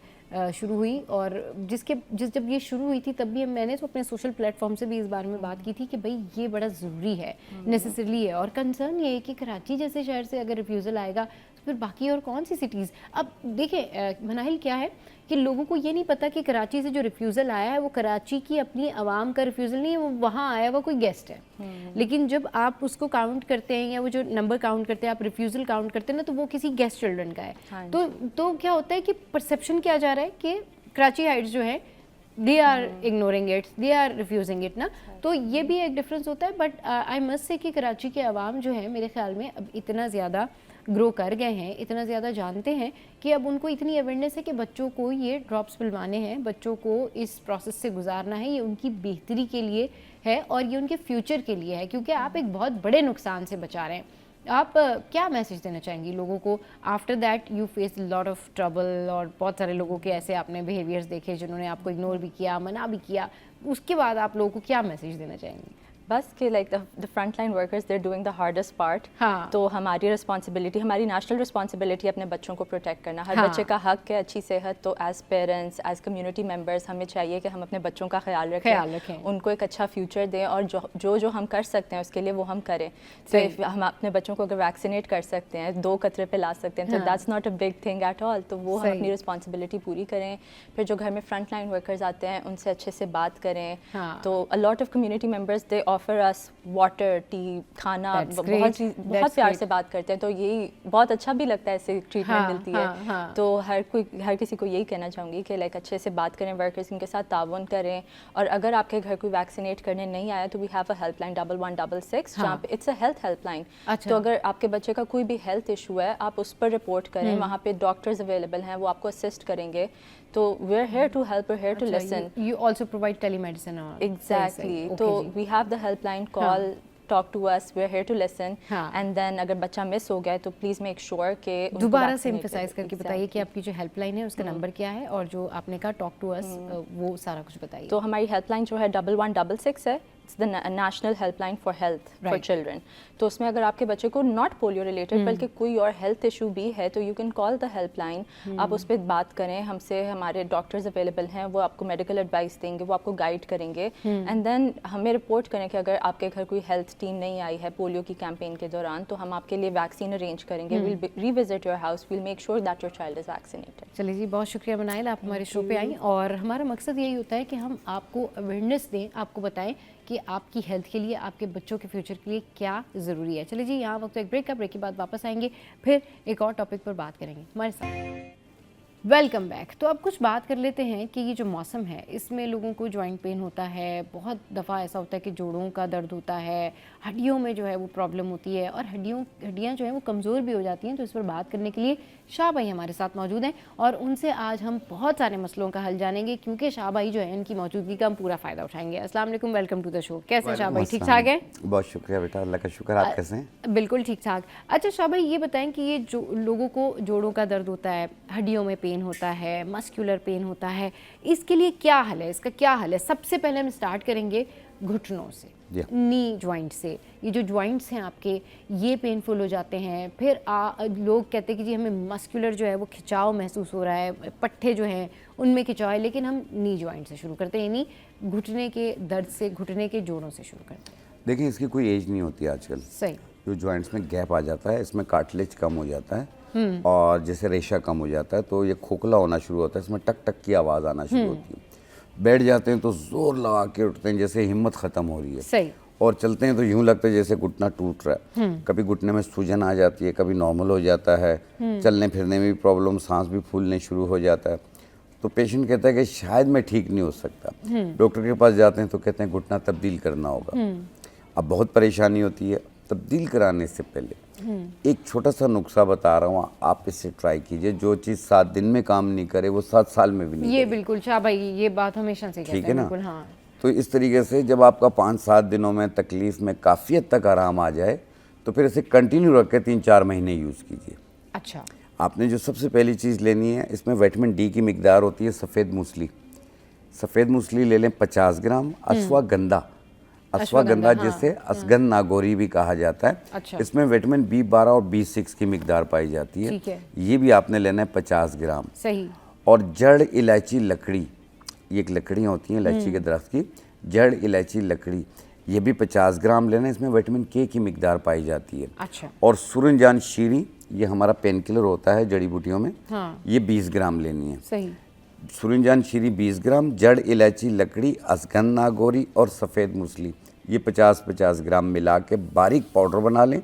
शुरू हुई, और जब ये शुरू हुई थी तब भी मैंने तो अपने सोशल प्लेटफॉर्म से भी इस बारे में बात की थी कि भाई ये बड़ा ज़रूरी है, नेसेसरी है। और कंसर्न ये है कि कराची जैसे शहर से अगर रिफ्यूज़ल आएगा तो फिर बाकी और कौन सी सिटीज़। अब देखें मनाहिल, क्या है कि लोगों को ये नहीं पता कि कराची से जो रिफ्यूज़ल आया है वो कराची की अपनी आवाम का रिफ्यूज़ल नहीं है, वो वहाँ आया हुआ कोई गेस्ट है। लेकिन जब आप उसको काउंट करते हैं, या वो जो नंबर काउंट करते हैं, आप रिफ्यूज़ल काउंट करते हैं ना, तो वो किसी गेस्ट चिल्ड्रन का है। तो क्या होता है कि परसेप्शन क्या जा रहा है कि कराची हाइट्स जो है they are ignoring it, they are refusing it ना। तो ये भी एक डिफरेंस होता है। बट आई मस्ट से कि कराची के आवाम जो है मेरे ख्याल में अब इतना ज़्यादा ग्रो कर गए हैं, इतना ज़्यादा जानते हैं कि अब उनको इतनी अवेयरनेस है कि बच्चों को ये ड्रॉप्स पिलवाने हैं, बच्चों को इस प्रोसेस से गुजारना है, ये उनकी बेहतरी के लिए है और ये उनके फ्यूचर के लिए है, क्योंकि आप एक बहुत बड़े नुकसान से बचा रहे हैं। आप क्या मैसेज देना चाहेंगी लोगों को? After that you face lot of trouble, और बहुत सारे लोगों के ऐसे आपने बिहेवियर्स देखे जिन्होंने आपको इग्नोर भी किया, मना भी किया, उसके बाद आप लोगों को क्या मैसेज देना चाहेंगी? बस कि like the front line workers, they are doing the hardest part. तो हमारी रिस्पॉन्सिबिलिटी, हमारी नेशनल रिस्पॉन्सिबिलिटी अपने बच्चों को प्रोटेक्ट करना। हर बच्चे का हक है अच्छी सेहत। तो as parents, as community members, हमें चाहिए कि हम अपने बच्चों का ख्याल रखें, उनको एक अच्छा फ्यूचर दें, और जो हम कर सकते हैं उसके लिए वो हम करें। तो हम अपने बच्चों को अगर वैक्सीनेट कर सकते हैं, 2 कतरे पे ला सकते हैं, तो that's not a big thing at all. तो वो हम अपनी रिस्पॉन्सिबिलिटी पूरी करें। फिर जो घर में फ्रंट लाइन वर्कर्स आते हैं उनसे अच्छे से बात करें। तो a lot of community members, they offer us water, T, खाना, बहुत प्यार से बात करते हैं। तो यही बहुत अच्छा भी लगता है, ऐसे ट्रीटमेंट मिलती है। तो हर किसी को यही कहना चाहूँगी कि लाइक अच्छे से बात करें, वर्कर्स उनके साथ ताउन करें। और अगर आपके घर कोई वैक्सीनेट करने नहीं आया तो वी हैव अ हेल्पलाइन 1166, जहाँ पे इट्स अ हेल्थ हेल्पलाइन। तो अगर आपके बच्चे का कोई भी हेल्थ इशू है, आप उस पर रिपोर्ट करें, वहाँ पे डॉक्टर्स अवेलेबल हैं, वो आपको असिस्ट करेंगे। तो we are here to help, we are here to listen. You also provide telemedicine? Exactly. तो we have the helpline, call, talk to us, we're here to listen. and then अगर बच्चा miss हो गया तो please make sure कि दोबारा से emphasise करके बताइए कि आपकी जो हेल्पलाइन है उसका नंबर क्या है, और जो आपने कहा टॉक टू अस, वो सारा कुछ बताइए। तो हमारी हेल्पलाइन जो है 1166 है, the national helpline for health for children. तो उसमें अगर आपके बच्चे को नॉट पोलियो रिलेटेड बल्कि कोई और हेल्थ इशू भी है तो you can call the helpline. आप उस पर बात करें हमसे, हमारे डॉक्टर्स अवेलेबल हैं, वो आपको मेडिकल एडवाइस देंगे, वो आपको गाइड करेंगे एंड देन हमें रिपोर्ट करें कि अगर आपके घर कोई हेल्थ टीम नहीं आई है पोलियो की कैंपेन के दौरान तो हम आपके लिए वैक्सीन अरेंज करेंगे। Will revisit your house, will make sure that your child is vaccinated. चलिए जी, बहुत शुक्रिया मनाइल, आप हमारे शो पे आई और हमारा मकसद यही होता है कि हम आपको अवेयरनेस दें, आपको बताएं कि आपकी हेल्थ के लिए, आपके बच्चों के फ्यूचर के लिए क्या ज़रूरी है। चलिए जी, यहाँ वक्त एक ब्रेक का, ब्रेक के बाद वापस आएंगे, फिर एक और टॉपिक पर बात करेंगे हमारे साथ। Welcome back. तो अब कुछ बात कर लेते हैं कि ये जो मौसम है इसमें लोगों को जॉइंट पेन होता है, बहुत दफ़ा ऐसा होता है कि जोड़ों का दर्द होता है, हड्डियों में जो है वो प्रॉब्लम होती है और हड्डियाँ जो हैं वो कमज़ोर भी हो जाती हैं। तो इस पर बात करने के लिए शाह भाई हमारे साथ मौजूद हैं और उनसे आज हम बहुत सारे मसलों का हल जानेंगे क्योंकि शाह भाई जो है इनकी मौजूदगी का हम पूरा फ़ायदा उठाएंगे। अस्सलाम वालेकुम, वेलकम टू द शो। कैसे हैं शाह भाई, ठीक ठाक है? बहुत शुक्रिया बेटा, अल्लाह का शुक्र। आप कैसे हैं? बिल्कुल ठीक ठाक। अच्छा शाह भाई, ये बताएं कि ये जो लोगों को जोड़ों का दर्द होता है, हड्डियों में पेन होता है, मस्कुलर पेन होता है, इसके लिए क्या हल है, इसका क्या हल है? सबसे पहले हम स्टार्ट करेंगे घुटनों से, नी जॉइंट से। ये जो जॉइंट्स हैं आपके ये पेनफुल हो जाते हैं, फिर लोग कहते हैं कि जी हमें मस्कुलर जो है वो खिंचाव महसूस हो रहा है, पट्टे जो हैं उनमें खिंचाव है, लेकिन हम नी जॉइंट से शुरू करते हैं, यानी घुटने के दर्द से, घुटने के जोड़ों से शुरू करते हैं। देखिए, इसकी कोई एज नहीं होती आजकल। सही। जो जॉइंट्स में गैप आ जाता है इसमें कार्टिलेज कम हो जाता है और जैसे रेशा कम हो जाता है तो ये खोखला होना शुरू होता है, इसमें टक टक की आवाज़ आना शुरू होती है। बैठ जाते हैं तो जोर लगा के उठते हैं जैसे हिम्मत ख़त्म हो रही है। सही। और चलते हैं तो यूं लगता है जैसे घुटना टूट रहा है। कभी घुटने में सूजन आ जाती है, कभी नॉर्मल हो जाता है, चलने फिरने में भी प्रॉब्लम, सांस भी फूलने शुरू हो जाता है। तो पेशेंट कहता है कि शायद मैं ठीक नहीं हो सकता। डॉक्टर के पास जाते हैं तो कहते हैं घुटना तब्दील करना होगा। अब बहुत परेशानी होती है। तब्दील कराने से पहले एक छोटा सा नुस्खा बता रहा हूँ, आप इससे ट्राई कीजिए। जो चीज़ 7 दिन में काम नहीं करे वो 7 साल में भी नहीं ये करेगी। बिल्कुल शाह भाई, ये बात हमेशा से कहते हैं। ठीक है ना? बिल्कुल, हाँ। तो इस तरीके से जब आपका 5-7 दिनों में तकलीफ में काफ़ी हद तक आराम आ जाए तो फिर इसे कंटिन्यू रख के 3-4 महीने यूज़ कीजिए। अच्छा। आपने जो सबसे पहली चीज़ लेनी है, इसमें विटामिन डी की मिकदार होती है। सफ़ेद मूसली, सफ़ेद मूसली ले लें 50 ग्राम। अश्वगंधा, अश्वगंधा जिसे असगन नागौरी भी कहा जाता है। अच्छा। इसमें विटामिन B12 और B6 की मिकदार पाई जाती है। ठीक है। ये भी आपने लेना है 50 ग्राम। सही। और जड़ इलायची लकड़ी, ये एक लकड़ियाँ होती हैं इलायची के दरख्त की, जड़ इलायची लकड़ी, ये भी 50 ग्राम लेना है। इसमें विटामिन के की मिकदार पाई जाती है। अच्छा। और सूरजजान शीरी, ये हमारा पेन किलर होता है जड़ी बूटियों में, हाँ। ये 20 ग्राम लेनी है। सही। सूरजजान शीरी 20 ग्राम, जड़ इलायची लकड़ी, असगन नागौरी और सफ़ेद मूसली, ये 50-50 ग्राम मिला के बारीक पाउडर बना लें।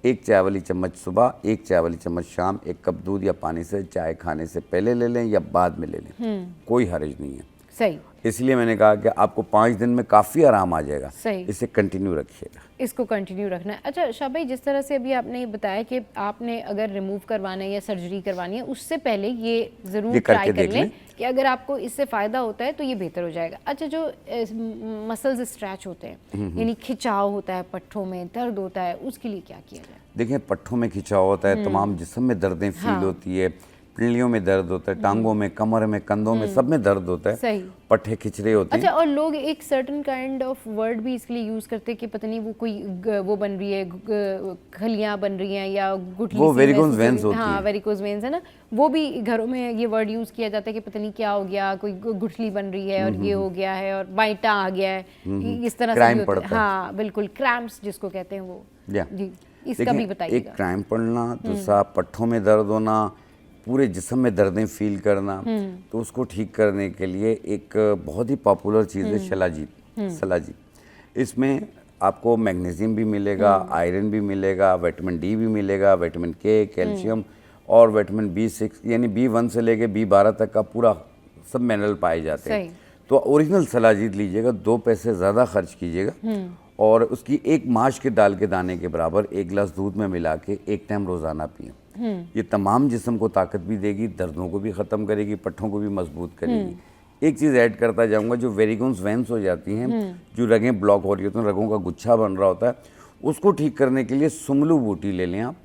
1 चाय वाली चम्मच सुबह, 1 चाय वाली चम्मच शाम, 1 कप दूध या पानी से चाय खाने से पहले ले लें या बाद में ले लें, कोई हर्ज नहीं है। सही। इसलिए मैंने कहा कि आपको 5 दिन में काफ़ी आराम आ जाएगा। सही। इसे कंटिन्यू रखिएगा, इसको कंटिन्यू रखना है। अच्छा शाह भाई, जिस तरह से अभी आपने ये बताया कि आपने अगर रिमूव करवाना है या सर्जरी करवानी है उससे पहले ये ज़रूर ट्राई कर लें कि अगर आपको इससे फ़ायदा होता है तो ये बेहतर हो जाएगा। अच्छा, जो मसल्स स्ट्रैच होते हैं, यानी खिंचाव होता है, पट्ठों में दर्द होता है, उसके लिए क्या किया जाए? देखिए, पट्ठों में खिंचाव होता है, तमाम जिस्म में दर्दें फील होती है, पिंडलियों में दर्द होता है, टांगों में, कमर में, कंधों में, सब में दर्द होता है। सही। पट्टे खिंच रहे होते हैं। अच्छा, और लोग एक सर्टन काइंड ऑफ वर्ड भी इसके लिए यूज़ करते हैं कि पता नहीं वो कोई वो बन रही है, खलियाँ बन रही हैं या गुठली, वो वेरिकोज वेन्स होती है। हाँ, वेरिकोज वेन्स है ना, वो भी घरों में ये वर्ड यूज़ किया जाता है कि पता नहीं क्या हो गया, कोई गुठली बन रही है और ये हो गया है और बाइटा आ गया है, इस तरह से भी होता है। हाँ बिल्कुल, क्रैम्प्स जिसको कहते हैं वो। जी, इसका भी बताइएगा। एक क्रैम्प पड़ना, दूसरा पट्ठों में दर्द होना, पूरे जिस्म में दर्दें फील करना, तो उसको ठीक करने के लिए एक बहुत ही पॉपुलर चीज़ है शिलाजीत, सलाजीत। इसमें आपको मैग्नीशियम भी मिलेगा, आयरन भी मिलेगा, विटामिन डी भी मिलेगा, विटामिन के, कैल्शियम और विटामिन B6, यानी B1 से लेके B12 तक का पूरा सब मिनरल पाए जाते हैं। तो ओरिजिनल सलाजीत लीजिएगा, 2 पैसे ज़्यादा खर्च कीजिएगा और उसकी 1 माश के दाल के दाने के बराबर 1 गिलास दूध में मिला के 1 टाइम रोज़ाना पिएं। ये तमाम जिस्म को ताकत भी देगी, दर्दों को भी ख़त्म करेगी, पट्ठों को भी मजबूत करेगी। एक चीज़ ऐड करता जाऊंगा, जो वेरिकोज वेन्स हो जाती हैं, जो रगें ब्लॉक हो रही होती हैं, रगों का गुच्छा बन रहा होता है, उसको ठीक करने के लिए सुमलू बूटी ले लें आप।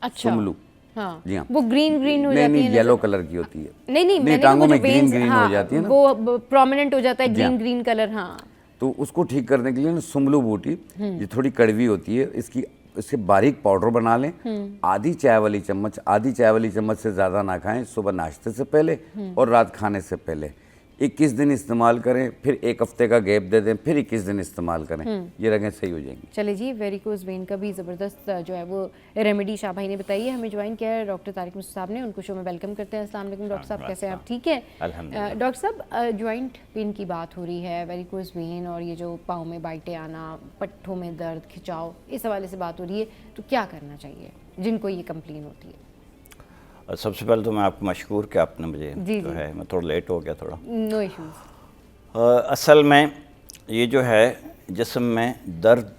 अच्छा। सुमलू, हाँ। जी हाँ, वो ग्रीन हो जाती है। नहीं, येलो कलर की होती है। नहीं, टांगों में ग्रीन हो जाती है ना, वो प्रोमिनेंट हो जाता है, ग्रीन कलर। हाँ, तो उसको ठीक करने के लिए ना सुमलू बूटी, ये थोड़ी कड़वी होती है, इससे बारीक पाउडर बना लें। आधी चाय वाली चम्मच से ज़्यादा ना खाएं सुबह नाश्ते से पहले और रात खाने से पहले। 21 दिन इस्तेमाल करें, फिर 1 हफ्ते का गैप दे दें, फिर 21 दिन इस्तेमाल करें, ये रगें सही हो जाएंगी। चलिए जी, वेरिकोज वेन का भी ज़बरदस्त जो है वो रेमेडी शाह भाई ने बताई है। हमें ज्वाइन किया है डॉक्टर तारिक मुस्तफा साहब ने, उनको शो में वेलकम करते हैं। अस्सलाम वालेकुम डॉक्टर साहब, कैसे हैं आप? ठीक है डॉक्टर साहब, जॉइंट पेन की बात हो रही है, वेरिकोज वेन और ये जो पाँव में बाइटें आना, पट्ठों में दर्द, खिंचाव, इस हवाले से बात हो रही है, तो क्या करना चाहिए जिनको ये कंप्लेन होती है? सबसे पहले तो मैं आपको मशकूर कि आपने मुझे जो है, मैं थोड़ा लेट हो गया थोड़ा। No issues. असल में ये जो है जिस्म में दर्द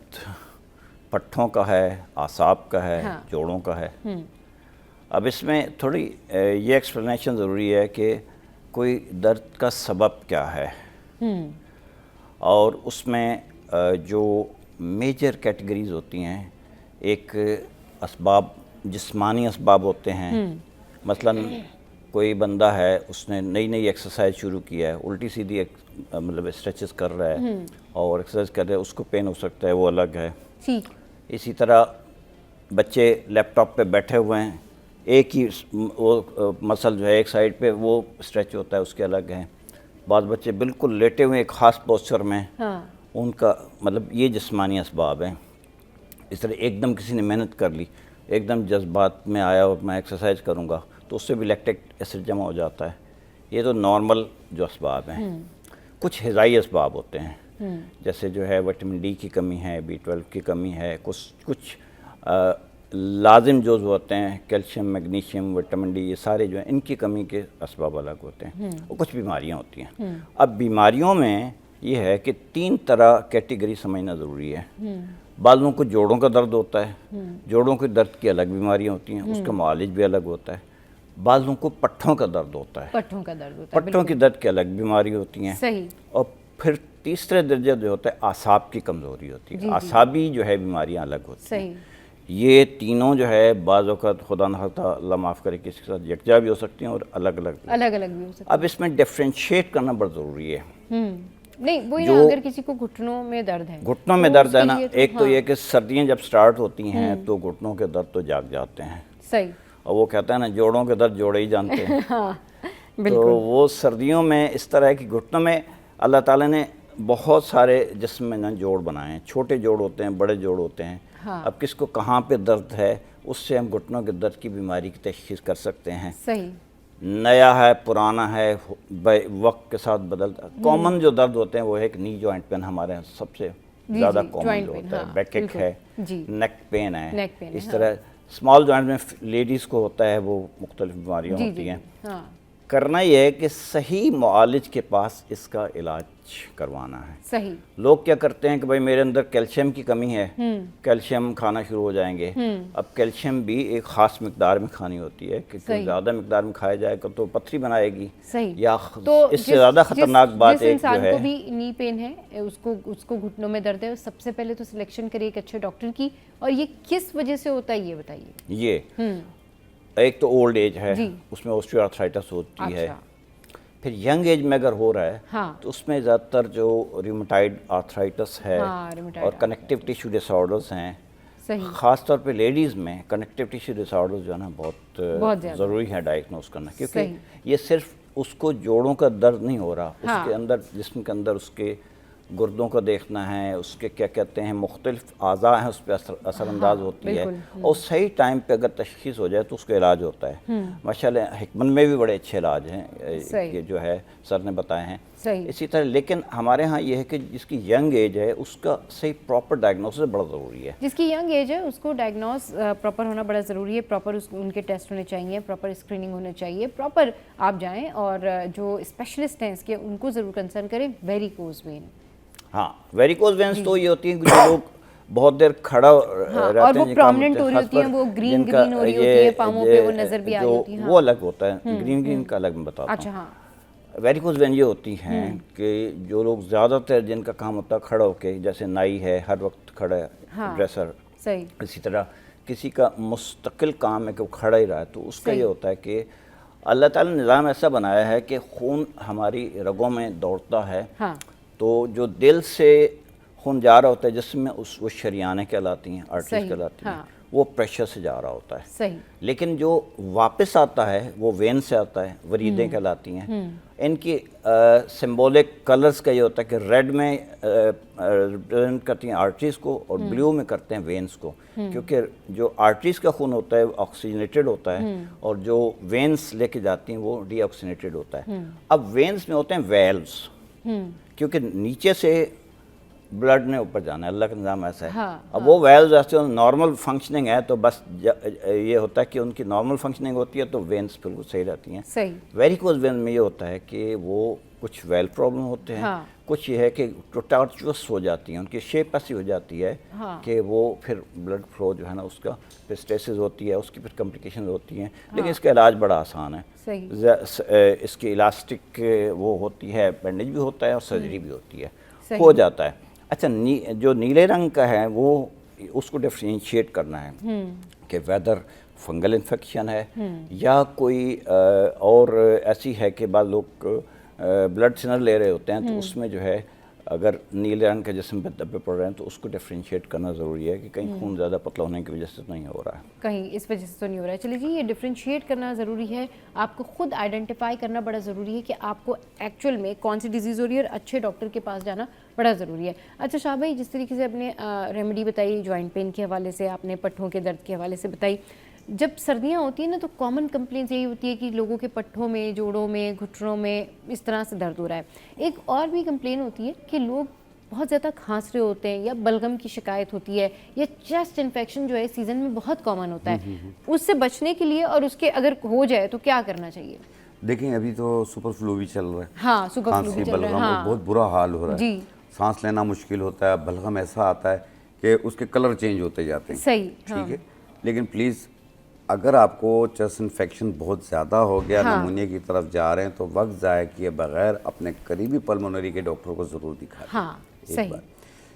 पट्ठों का है, आसाब का है, हाँ। जोड़ों का है। अब इसमें थोड़ी ये एक्सप्लेनेशन ज़रूरी है कि कोई दर्द का सबब क्या है, और उसमें जो मेजर कैटेगरीज होती हैं, एक असबाब जिस्मानी असबाब होते हैं। मसलन कोई बंदा है, उसने नई नई एक्सरसाइज शुरू किया है, उल्टी सीधी मतलब स्ट्रेचेस कर रहा है और एक्सरसाइज कर रहा है, उसको पेन हो सकता है, वो अलग है। ठीक। इसी तरह बच्चे लैपटॉप पे बैठे हुए हैं, एक ही वो मसल जो है एक साइड पे वो स्ट्रेच होता है, उसके अलग है। बाद बच्चे बिल्कुल लेटे हुए एक ख़ास पोस्चर में, उनका मतलब ये जिस्मानी असबाब हैं। इस तरह एकदम किसी ने मेहनत कर ली, एकदम जज्बात में आया और मैं एक्सरसाइज करूँगा, तो उससे भी लैक्टिक एसिड जमा हो जाता है। ये तो नॉर्मल जो असबाब हैं। कुछ हिज़ाई असबाब होते हैं, जैसे जो है विटामिन डी की कमी है, B12 की कमी है, कुछ लाजिम जो होते हैं, कैल्शियम, मैग्नीशियम, विटामिन डी, ये सारे जो हैं इनकी कमी के असबाब अलग होते हैं, और कुछ बीमारियाँ होती हैं। अब बीमारियों में ये है कि 3 तरह कैटेगरी समझना ज़रूरी है। बालों को जोड़ों का दर्द होता है, जोड़ों के दर्द की अलग बीमारियाँ होती हैं, उसका मुआलिज भी अलग होता है। बालों को पट्ठों का दर्द होता है, पट्ठों का दर्द होता है, पट्ठों की दर्द की अलग बीमारी होती हैं। सही। और फिर तीसरे दर्जे जो होता है आसाब की कमज़ोरी होती है, आसाबी जो है बीमारियाँ अलग होती हैं। ये तीनों जो है बाज़ वक़्त खुदा न खास्ता अल्लाह माफ़ करे किसी के साथ यकजा भी हो सकती हैं और अलग अलग भी हो सकती हैं। अब इसमें डिफ्रेंशिएट करना बहुत ज़रूरी है। नहीं वही ना, अगर किसी को घुटनों में दर्द है, घुटनों में दर्द है ना, एक तो ये कि सर्दियाँ जब स्टार्ट होती हैं तो घुटनों के दर्द तो जाग जाते हैं। सही। और वो कहता है ना, जोड़ों के दर्द जोड़े ही जानते हैं। तो वो सर्दियों में इस तरह की घुटनों में अल्लाह ताला ने बहुत सारे जिस्म में ना जोड़ बनाए हैं, छोटे जोड़ होते हैं, बड़े जोड़ होते हैं। अब किसको कहाँ पे दर्द है, उससे हम घुटनों के दर्द की बीमारी की तशख़ीस कर सकते हैं। सही। नया है, पुराना है, वक्त के साथ बदलता। कॉमन जो दर्द होते हैं वो है एक नी जॉइंट पेन, हमारे यहाँ सबसे ज़्यादा कॉमन जो होता है, बैक है, नेक पेन है, इस तरह स्मॉल जॉइंट में लेडीज़ को होता है, वो मुख्तलिफ बीमारियाँ होती हैं। करना यह है कि सही मुआलिज के पास इसका इलाज करवाना है। सही। लोग क्या करते हैं कि भाई मेरे अंदर कैल्शियम की कमी है, कैल्शियम खाना शुरू हो जाएंगे। अब कैल्शियम भी एक ख़ास मिकदार में खानी होती है, क्योंकि ज़्यादा मिकदार में खाया जाएगा तो पत्थरी बनाएगी। सही। या तो इससे ज़्यादा ख़तरनाक बात एक जो है, को भी नी पेन है, उसको घुटनों में दर्द है, सबसे पहले तो सिलेक्शन करिए एक अच्छे डॉक्टर की। और ये किस वजह से होता है ये बताइए। ये एक तो ओल्ड एज है, उसमें ऑस्टियोआर्थराइटिस होती है। फिर यंग एज में अगर हो रहा है तो उसमें ज़्यादातर जो रूमेटॉइड आर्थराइटिस है और कनेक्टिव टिश्यू डिसऑर्डर्स हैं। ख़ास तौर पे लेडीज़ में कनेक्टिव टिश्यू डिसऑर्डर्स जो है ना बहुत ज़रूरी है डायग्नोस करना, क्योंकि ये सिर्फ उसको जोड़ों का दर्द नहीं हो रहा, उसके अंदर जिस्म के अंदर उसके गुर्दों को देखना है, उसके क्या कहते हैं मुख्तलिफ आज़ा हैं उस पर असरअंदाज होती है, और सही टाइम पे अगर तशख़ीस हो जाए तो उसका इलाज होता है। माशाल्लाह हिकमत में भी बड़े अच्छे इलाज हैं ये जो है सर ने बताए हैं। इसी तरह लेकिन हमारे यहाँ ये है कि जिसकी यंग एज है उसका सही प्रॉपर डायग्नोसिस बड़ा ज़रूरी है। जिसकी यंग एज है उसको डायग्नोस प्रॉपर होना बड़ा ज़रूरी है, प्रॉपर उनके टेस्ट होने चाहिए, प्रॉपर स्क्रीनिंग होनी चाहिए, प्रॉपर आप जाएँ और जो स्पेशलिस्ट हैं इसके उनको ज़रूर कंसर्न करें। वेरिकोज वेन, हाँ वेरिकोज वेन्स तो ये होती हैं कि जो लोग बहुत देर खड़ा रहते और वो प्रोमिनेंट हो रही होती हैं, वो ग्रीन ग्रीन हो रही होती है, पाँवों पे वो नजर भी आ रही होती है। वो अलग होता है, ग्रीन ग्रीन का अलग मैं बताता हूँ। अच्छा हाँ। वेरिकोज वेन ये होती हैं कि जो लोग ज़्यादातर जिनका काम होता है खड़ा होके, जैसे नाई है हर वक्त खड़ा है, ड्रेसर, सही। इसी तरह किसी का मुस्तकिल काम है कि वो खड़ा ही रहा है, तो उसका ये होता है कि अल्लाह ताला ने निज़ाम ऐसा बनाया है कि खून हमारी रगों में दौड़ता है तो जो दिल से खून जा रहा होता है जिसमें वो शरियानें कहलाती हैं, आर्टरीज सही, कहलाती हैं, हाँ। वो प्रेशर से जा रहा होता है। सही। लेकिन जो वापस आता है वो वेन से आता है, वरीदें कहलाती हैं। इनकी सिंबॉलिक कलर्स का ये होता है कि रेड में रिप्रेजेंट करती हैं आर्टरीज को और ब्लू में करते हैं वेन्स को, क्योंकि जो आर्टरीज का खून होता है वो ऑक्सीजनेटेड होता है और जो वेन्स लेके जाती हैं वो डीऑक्सीजनेटेड होता है। अब वेन्स में होते हैं वेल्व्स, क्योंकि नीचे से ब्लड ने ऊपर जाना है, अल्लाह का निज़ाम ऐसा है। हाँ, अब वो वेल्व्स ऐसे नॉर्मल फंक्शनिंग है तो बस ये होता है कि उनकी नॉर्मल फंक्शनिंग होती है तो वेन्स बिल्कुल सही रहती हैं। सही। वेरिकोज वेन में ये होता है कि वो कुछ वेल प्रॉब्लम होते हैं, हाँ। कुछ ये है कि टोटार्चुअस हो जाती हैं, उनकी शेप ऐसी हो जाती है हाँ। कि वो फिर ब्लड फ्लो जो है ना उसका फिर स्टेसिस होती है, उसकी फिर कॉम्प्लिकेशन होती हैं। लेकिन इसका इलाज बड़ा आसान है। सही। इसकी इलास्टिक वो होती है, बैंडेज भी होता है और सर्जरी भी होती है, सही। हो जाता है। अच्छा, जो नीले रंग का है वो उसको डिफ्रेंशिएट करना है कि वेदर फंगल इन्फेक्शन है या कोई और ऐसी है कि बाद लोग ब्लड थिनर ले रहे होते हैं तो उसमें जो है अगर नीले रंग के जिस्म पे धब्बे पड़ रहे हैं तो उसको डिफ्रेंशिएट करना ज़रूरी है कि कहीं खून ज़्यादा पतला होने की वजह से तो नहीं हो रहा है, कहीं इस वजह से तो नहीं हो रहा है। चलिए जी, ये डिफ्रेंशिएट करना ज़रूरी है, आपको खुद आइडेंटिफाई करना बड़ा ज़रूरी है कि आपको एक्चुअल में कौन सी डिजीज़ हो रही है और अच्छे डॉक्टर के पास जाना बड़ा ज़रूरी है। अच्छा शाह भाई, जिस तरीके से आपने रेमेडी बताई जॉइंट पेन के हवाले से, आपने पट्ठों के दर्द के हवाले से बताई, जब सर्दियां होती हैं ना तो कॉमन कंप्लेंट्स यही होती है कि लोगों के पट्ठों में, जोड़ों में, घुटनों में इस तरह से दर्द हो रहा है। एक और भी कंप्लेन होती है कि लोग बहुत ज़्यादा खांस रहे होते हैं या बलगम की शिकायत होती है या चेस्ट इन्फेक्शन जो है सीज़न में बहुत कॉमन होता है। उससे बचने के लिए और उसके अगर हो जाए तो क्या करना चाहिए? देखें, अभी तो सुपर फ्लू भी चल रहा है। हाँ, सुपर फ्लू भी खांसी, चल रहा है। बलगम, हाँ। बहुत बुरा हाल हो रहा है जी। सांस लेना मुश्किल होता है, बलगम ऐसा आता है कि उसके कलर चेंज होते जाते हैं। सही। ठीक है, लेकिन प्लीज़ अगर आपको चेस्ट इन्फेक्शन बहुत ज़्यादा हो गया, नमूनिया की तरफ जा रहे हैं तो वक्त ज़ाया किए बगैर अपने करीबी पल्मोनरी के डॉक्टर को ज़रूर दिखाएं। हाँ, एक सही। बार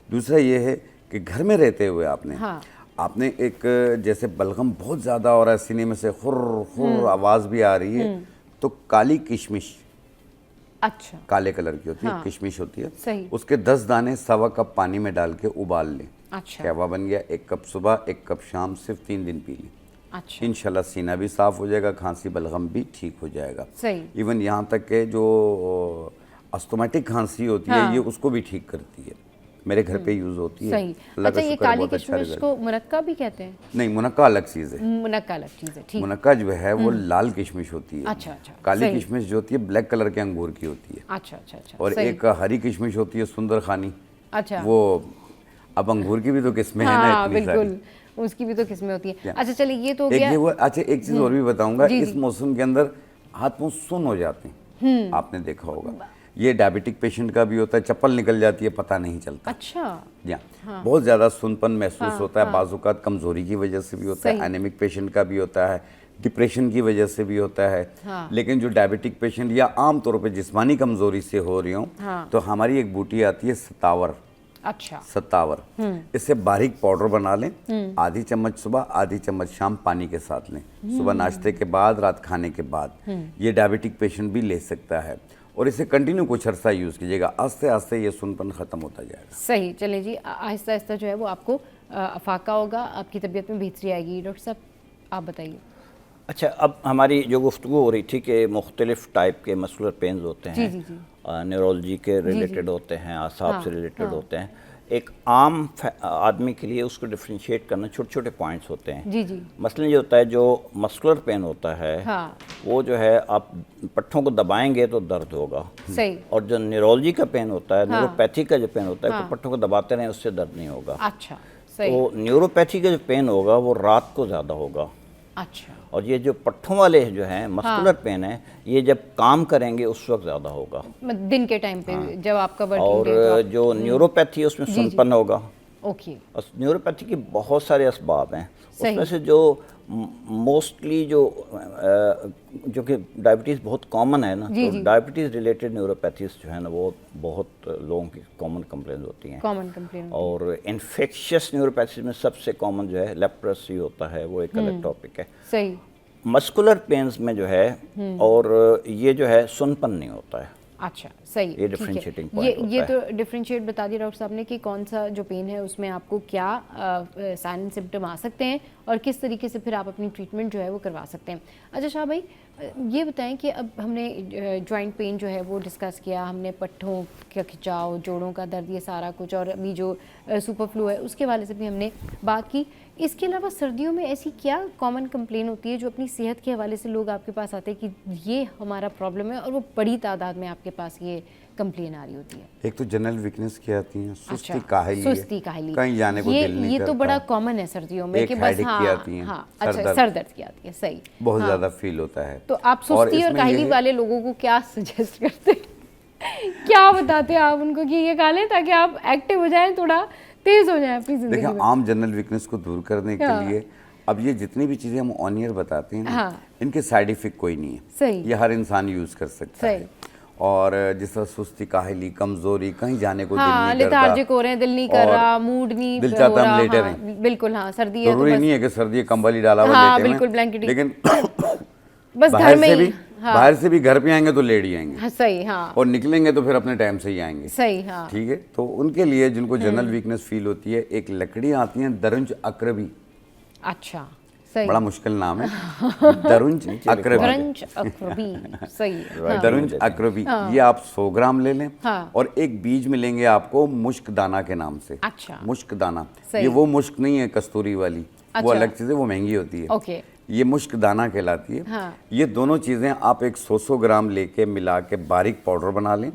दूसरा ये है कि घर में रहते हुए आपने एक जैसे बलगम बहुत ज़्यादा हो रहा है, सीने में से खुर खुर आवाज़ भी आ रही है, तो काली किशमिश, अच्छा, काले कलर की होती है, किशमिश होती है, सही। उसके 10 दाने 1.25 कप पानी में डाल के उबाल लें। अच्छा। कहवा बन गया, 1 कप सुबह 1 कप शाम, सिर्फ 3 दिन पी लें। अच्छा, इंशाल्लाह सीना भी साफ़ हो जाएगा, खांसी बलगम भी ठीक हो जाएगा। सही। इवन यहाँ तक के जो अस्थमेटिक खांसी होती है ये उसको भी ठीक करती है, मेरे घर पे यूज़ होती है। सही। अल्लाह अच्छा, का ये शुक्र, काली बहुत अच्छा किशमिश रिजल्ट। को मुनक्का भी कहते हैं? नहीं, मुनक्का अलग चीज़ है। मुनक्का अलग चीज़ है, ठीक। मुनक्का जो है वो लाल किशमिश होती है। अच्छा, अच्छा, काली सही। किशमिश जो होती है ब्लैक कलर के अंगूर की होती है। अच्छा अच्छा अच्छा, और सही। एक हरी किशमिश होती है सुंदर खानी, अच्छा, वो अब अंगूर की भी तो किस्में हैं ना हाँ इतनी सारी। बिल्कुल, उसकी भी तो किस्में होती हैं। क्या? अच्छा चलिए, ये तो हो एक गया। ये वो, अच्छा एक चीज़ और भी बताऊंगा, जी, इस जी। मौसम के अंदर हाथ मुंह सुन्न हो जाते हैं, आपने देखा होगा। ये डायबिटिक पेशेंट का भी होता है, चप्पल निकल जाती है पता नहीं चलता। अच्छा, या बहुत ज़्यादा सुनपन महसूस होता है, बाजुकात कमज़ोरी की वजह से भी होता है, सही। एनीमिक पेशेंट का भी होता है, डिप्रेशन की वजह से भी होता है। लेकिन जो डायबिटिक पेशेंट या आम तौर पे जिस्मानी कमज़ोरी से हो रही हो, तो हमारी एक बूटी आती है सतावर। अच्छा, सत्तावर, इससे बारीक पाउडर बना लें, आधी चम्मच सुबह आधी चम्मच शाम पानी के साथ लें, सुबह नाश्ते के बाद, रात खाने के बाद। ये डायबिटिक पेशेंट भी ले सकता है और इसे कंटिन्यू कुछ अर्सा यूज़ कीजिएगा, आस्ते आस्ते ये सुनपन ख़त्म होता जाएगा। सही। चलिए जी, आहिस्ता आहिस्ता जो है वो आपको अफाका होगा, आपकी तबीयत में बेहतरी आएगी। डॉक्टर साहब आप बताइए। अच्छा, अब हमारी जो गुफ्तगू हो रही थी कि मुख्तलिफ टाइप के मस्कुलर पेन्स होते हैं, जी, जी। न्यूरोलॉजी के रिलेटेड होते हैं, आसाब से रिलेटेड होते हैं। एक आम आदमी के लिए उसको डिफ्रेंशिएट करना छोटे छोटे पॉइंट्स होते हैं। जी जी। मसलन ये होता है जो मस्कुलर पेन होता है, वो जो है आप पट्ठों को दबाएंगे तो दर्द होगा। सही। और जो न्यूरोलॉजी का पेन होता है, न्यूरोपैथी का जो पेन होता है, तो पट्ठों को दबाते रहें उससे दर्द नहीं होगा। अच्छा, सही। तो न्यूरोपैथी का जो पेन होगा वो रात को ज़्यादा होगा। अच्छा। और ये जो पट्ठों वाले जो हैं मस्कुलर पेन है, ये जब काम करेंगे उस वक्त ज़्यादा होगा, दिन के टाइम पे जब आपका वर्किंग और डे तो जो न्यूरोपैथी है उसमें सुनपन होगा। ओके। और न्यूरोपैथी के बहुत सारे असबाब हैं, सही। उसमें से जो मोस्टली जो कि डायबिटीज़ बहुत कॉमन है ना, तो डायबिटीज़ रिलेटेड न्यूरोपैथीज जो है ना वो बहुत लोगों की कॉमन कंप्लेंट होती हैं। Common complaint. और इन्फेक्शियस न्यूरोपैथीज में सबसे कॉमन जो है लेप्रोसी होता है, वो एक अलग टॉपिक है। सही। मस्कुलर पेन्स में जो है और ये जो है सुनपन नहीं होता है। अच्छा, सही, ये ठीक है। differentiating point ये होता तो डिफरेंशिएट बता दिया डॉक्टर साहब ने कि कौन सा जो पेन है उसमें आपको क्या साइन एंड सिम्टम आ सकते हैं और किस तरीके से फिर आप अपनी ट्रीटमेंट जो है वो करवा सकते हैं। अच्छा शाह भाई, ये बताएं कि अब हमने जॉइंट पेन जो है वो डिस्कस किया, हमने पट्ठों का खिंचाव, जोड़ों का दर्द, ये सारा कुछ, और अभी जो सुपर फ्लू है उसके वाले से भी हमने बात की। इसके अलावा सर्दियों में ऐसी क्या कॉमन कंप्लेन होती है जो अपनी सेहत के हवाले से लोग आपके पास आते हैं कि ये हमारा प्रॉब्लम है, और वो बड़ी तादाद में आपके पास ये कंप्लेन आ रही होती है? एक तो जनरल वीकनेस की आती है, सुस्ती अच्छा, काहली है, सुस्ती काहली, कहीं जाने को दिल नहीं ये करता। तो बड़ा कॉमन है सर्दियों में एक कि बस हेडेक की हाँ आती है, हाँ, सर अच्छा, दर्द। सर दर्द की आती है, सही, बहुत हाँ। ज़्यादा फील होता है। तो आप सुस्ती और इसमें काहली ये है- वाले लोगों को क्या सजेस्ट करते हैं? क्या बताते हैं आप उनको कि ये खा लें ताकि आप एक्टिव हो जाएं, थोड़ा तेज हो जाएं अपनी जिंदगी देखिए, में? आम जनरल वीकनेस को दूर करने के हाँ। लिए अब ये जितनी भी चीज़ें हम ऑन ईयर बताते हैं ना, हाँ। इनके साइड इफेक्ट कोई नहीं है। सही। ये हर इंसान यूज़ कर सकता सही। है। और जिस तरह सुस्ती, काहली, कमजोरी, कहीं जाने को दिल हाँ, नहीं करता, लेथार्जिक हो रहे हैं, दिल नहीं कर और रहा, मूड नहीं दिल हो चाहता रहा, हम लेटे हाँ, रहें। बिल्कुल, हाँ, सर्दी है तो जरूरी बस नहीं है कि सर्दी है कंबल ही डाला हुआ हाँ, लेटे बिल्कुल, हुए ब्लैंकेट हैं। ही। लेकिन बस घर बाहर में से ही, भी हाँ, बाहर से भी घर पे आएंगे तो लेट ही आएंगे, हाँ, सही, हाँ, और निकलेंगे तो फिर अपने टाइम से ही आएंगे। सही, हाँ, ठीक है, तो उनके लिए जिनको जनरल वीकनेस फील होती है, एक लकड़ी आती है दरुंज अकरबी, अच्छा, सही, बड़ा मुश्किल नाम है, दरुंज अकरबी। दरंज अकरबी, सही, हाँ, दरुंज अकरबी, ये आप 100 ग्राम ले लें, हाँ। और एक बीज मिलेंगे आपको मुश्क दाना के नाम से। अच्छा, मुश्क दाना, सही। ये वो मुश्क नहीं है कस्तूरी वाली, वो अच्छा। अलग चीज़ है, वो महंगी होती है। ओके, ये मुश्क दाना कहलाती है। हाँ। ये दोनों चीज़ें आप एक 100 ग्राम लेके मिला के बारीक पाउडर बना लें,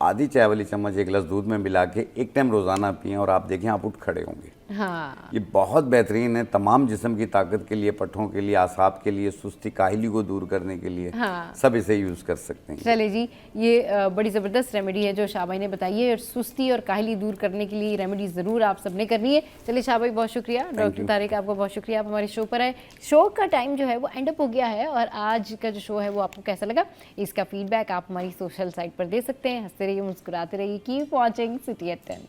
आधी चाय वाली चम्मच एक गिलास दूध में मिला के एक टाइम रोज़ाना पिएं, और आप देखें आप उठ खड़े होंगे। हाँ, ये बहुत बेहतरीन है तमाम जिस्म की ताकत के लिए, पट्ठों के लिए, आसाब के लिए, सुस्ती काहली को दूर करने के लिए, हाँ। सब इसे यूज़ कर सकते हैं। चले जी, ये बड़ी ज़बरदस्त रेमेडी है जो शाह भाई ने बताई है, और सुस्ती और काहली दूर करने के लिए रेमेडी ज़रूर आप सबने करनी है। चलिए शाह भाई, बहुत शुक्रिया, डॉक्टर तारिक आपका बहुत शुक्रिया, आप हमारे शो पर आए। शो का टाइम जो है वो एंड अप हो गया है, और आज का जो शो है वो आपको कैसा लगा, इसका फीडबैक आप हमारी सोशल साइट पर दे सकते हैं। हंसते रहिए, मुस्कुराते रहिए, कीप वॉचिंग सिटी एट 10।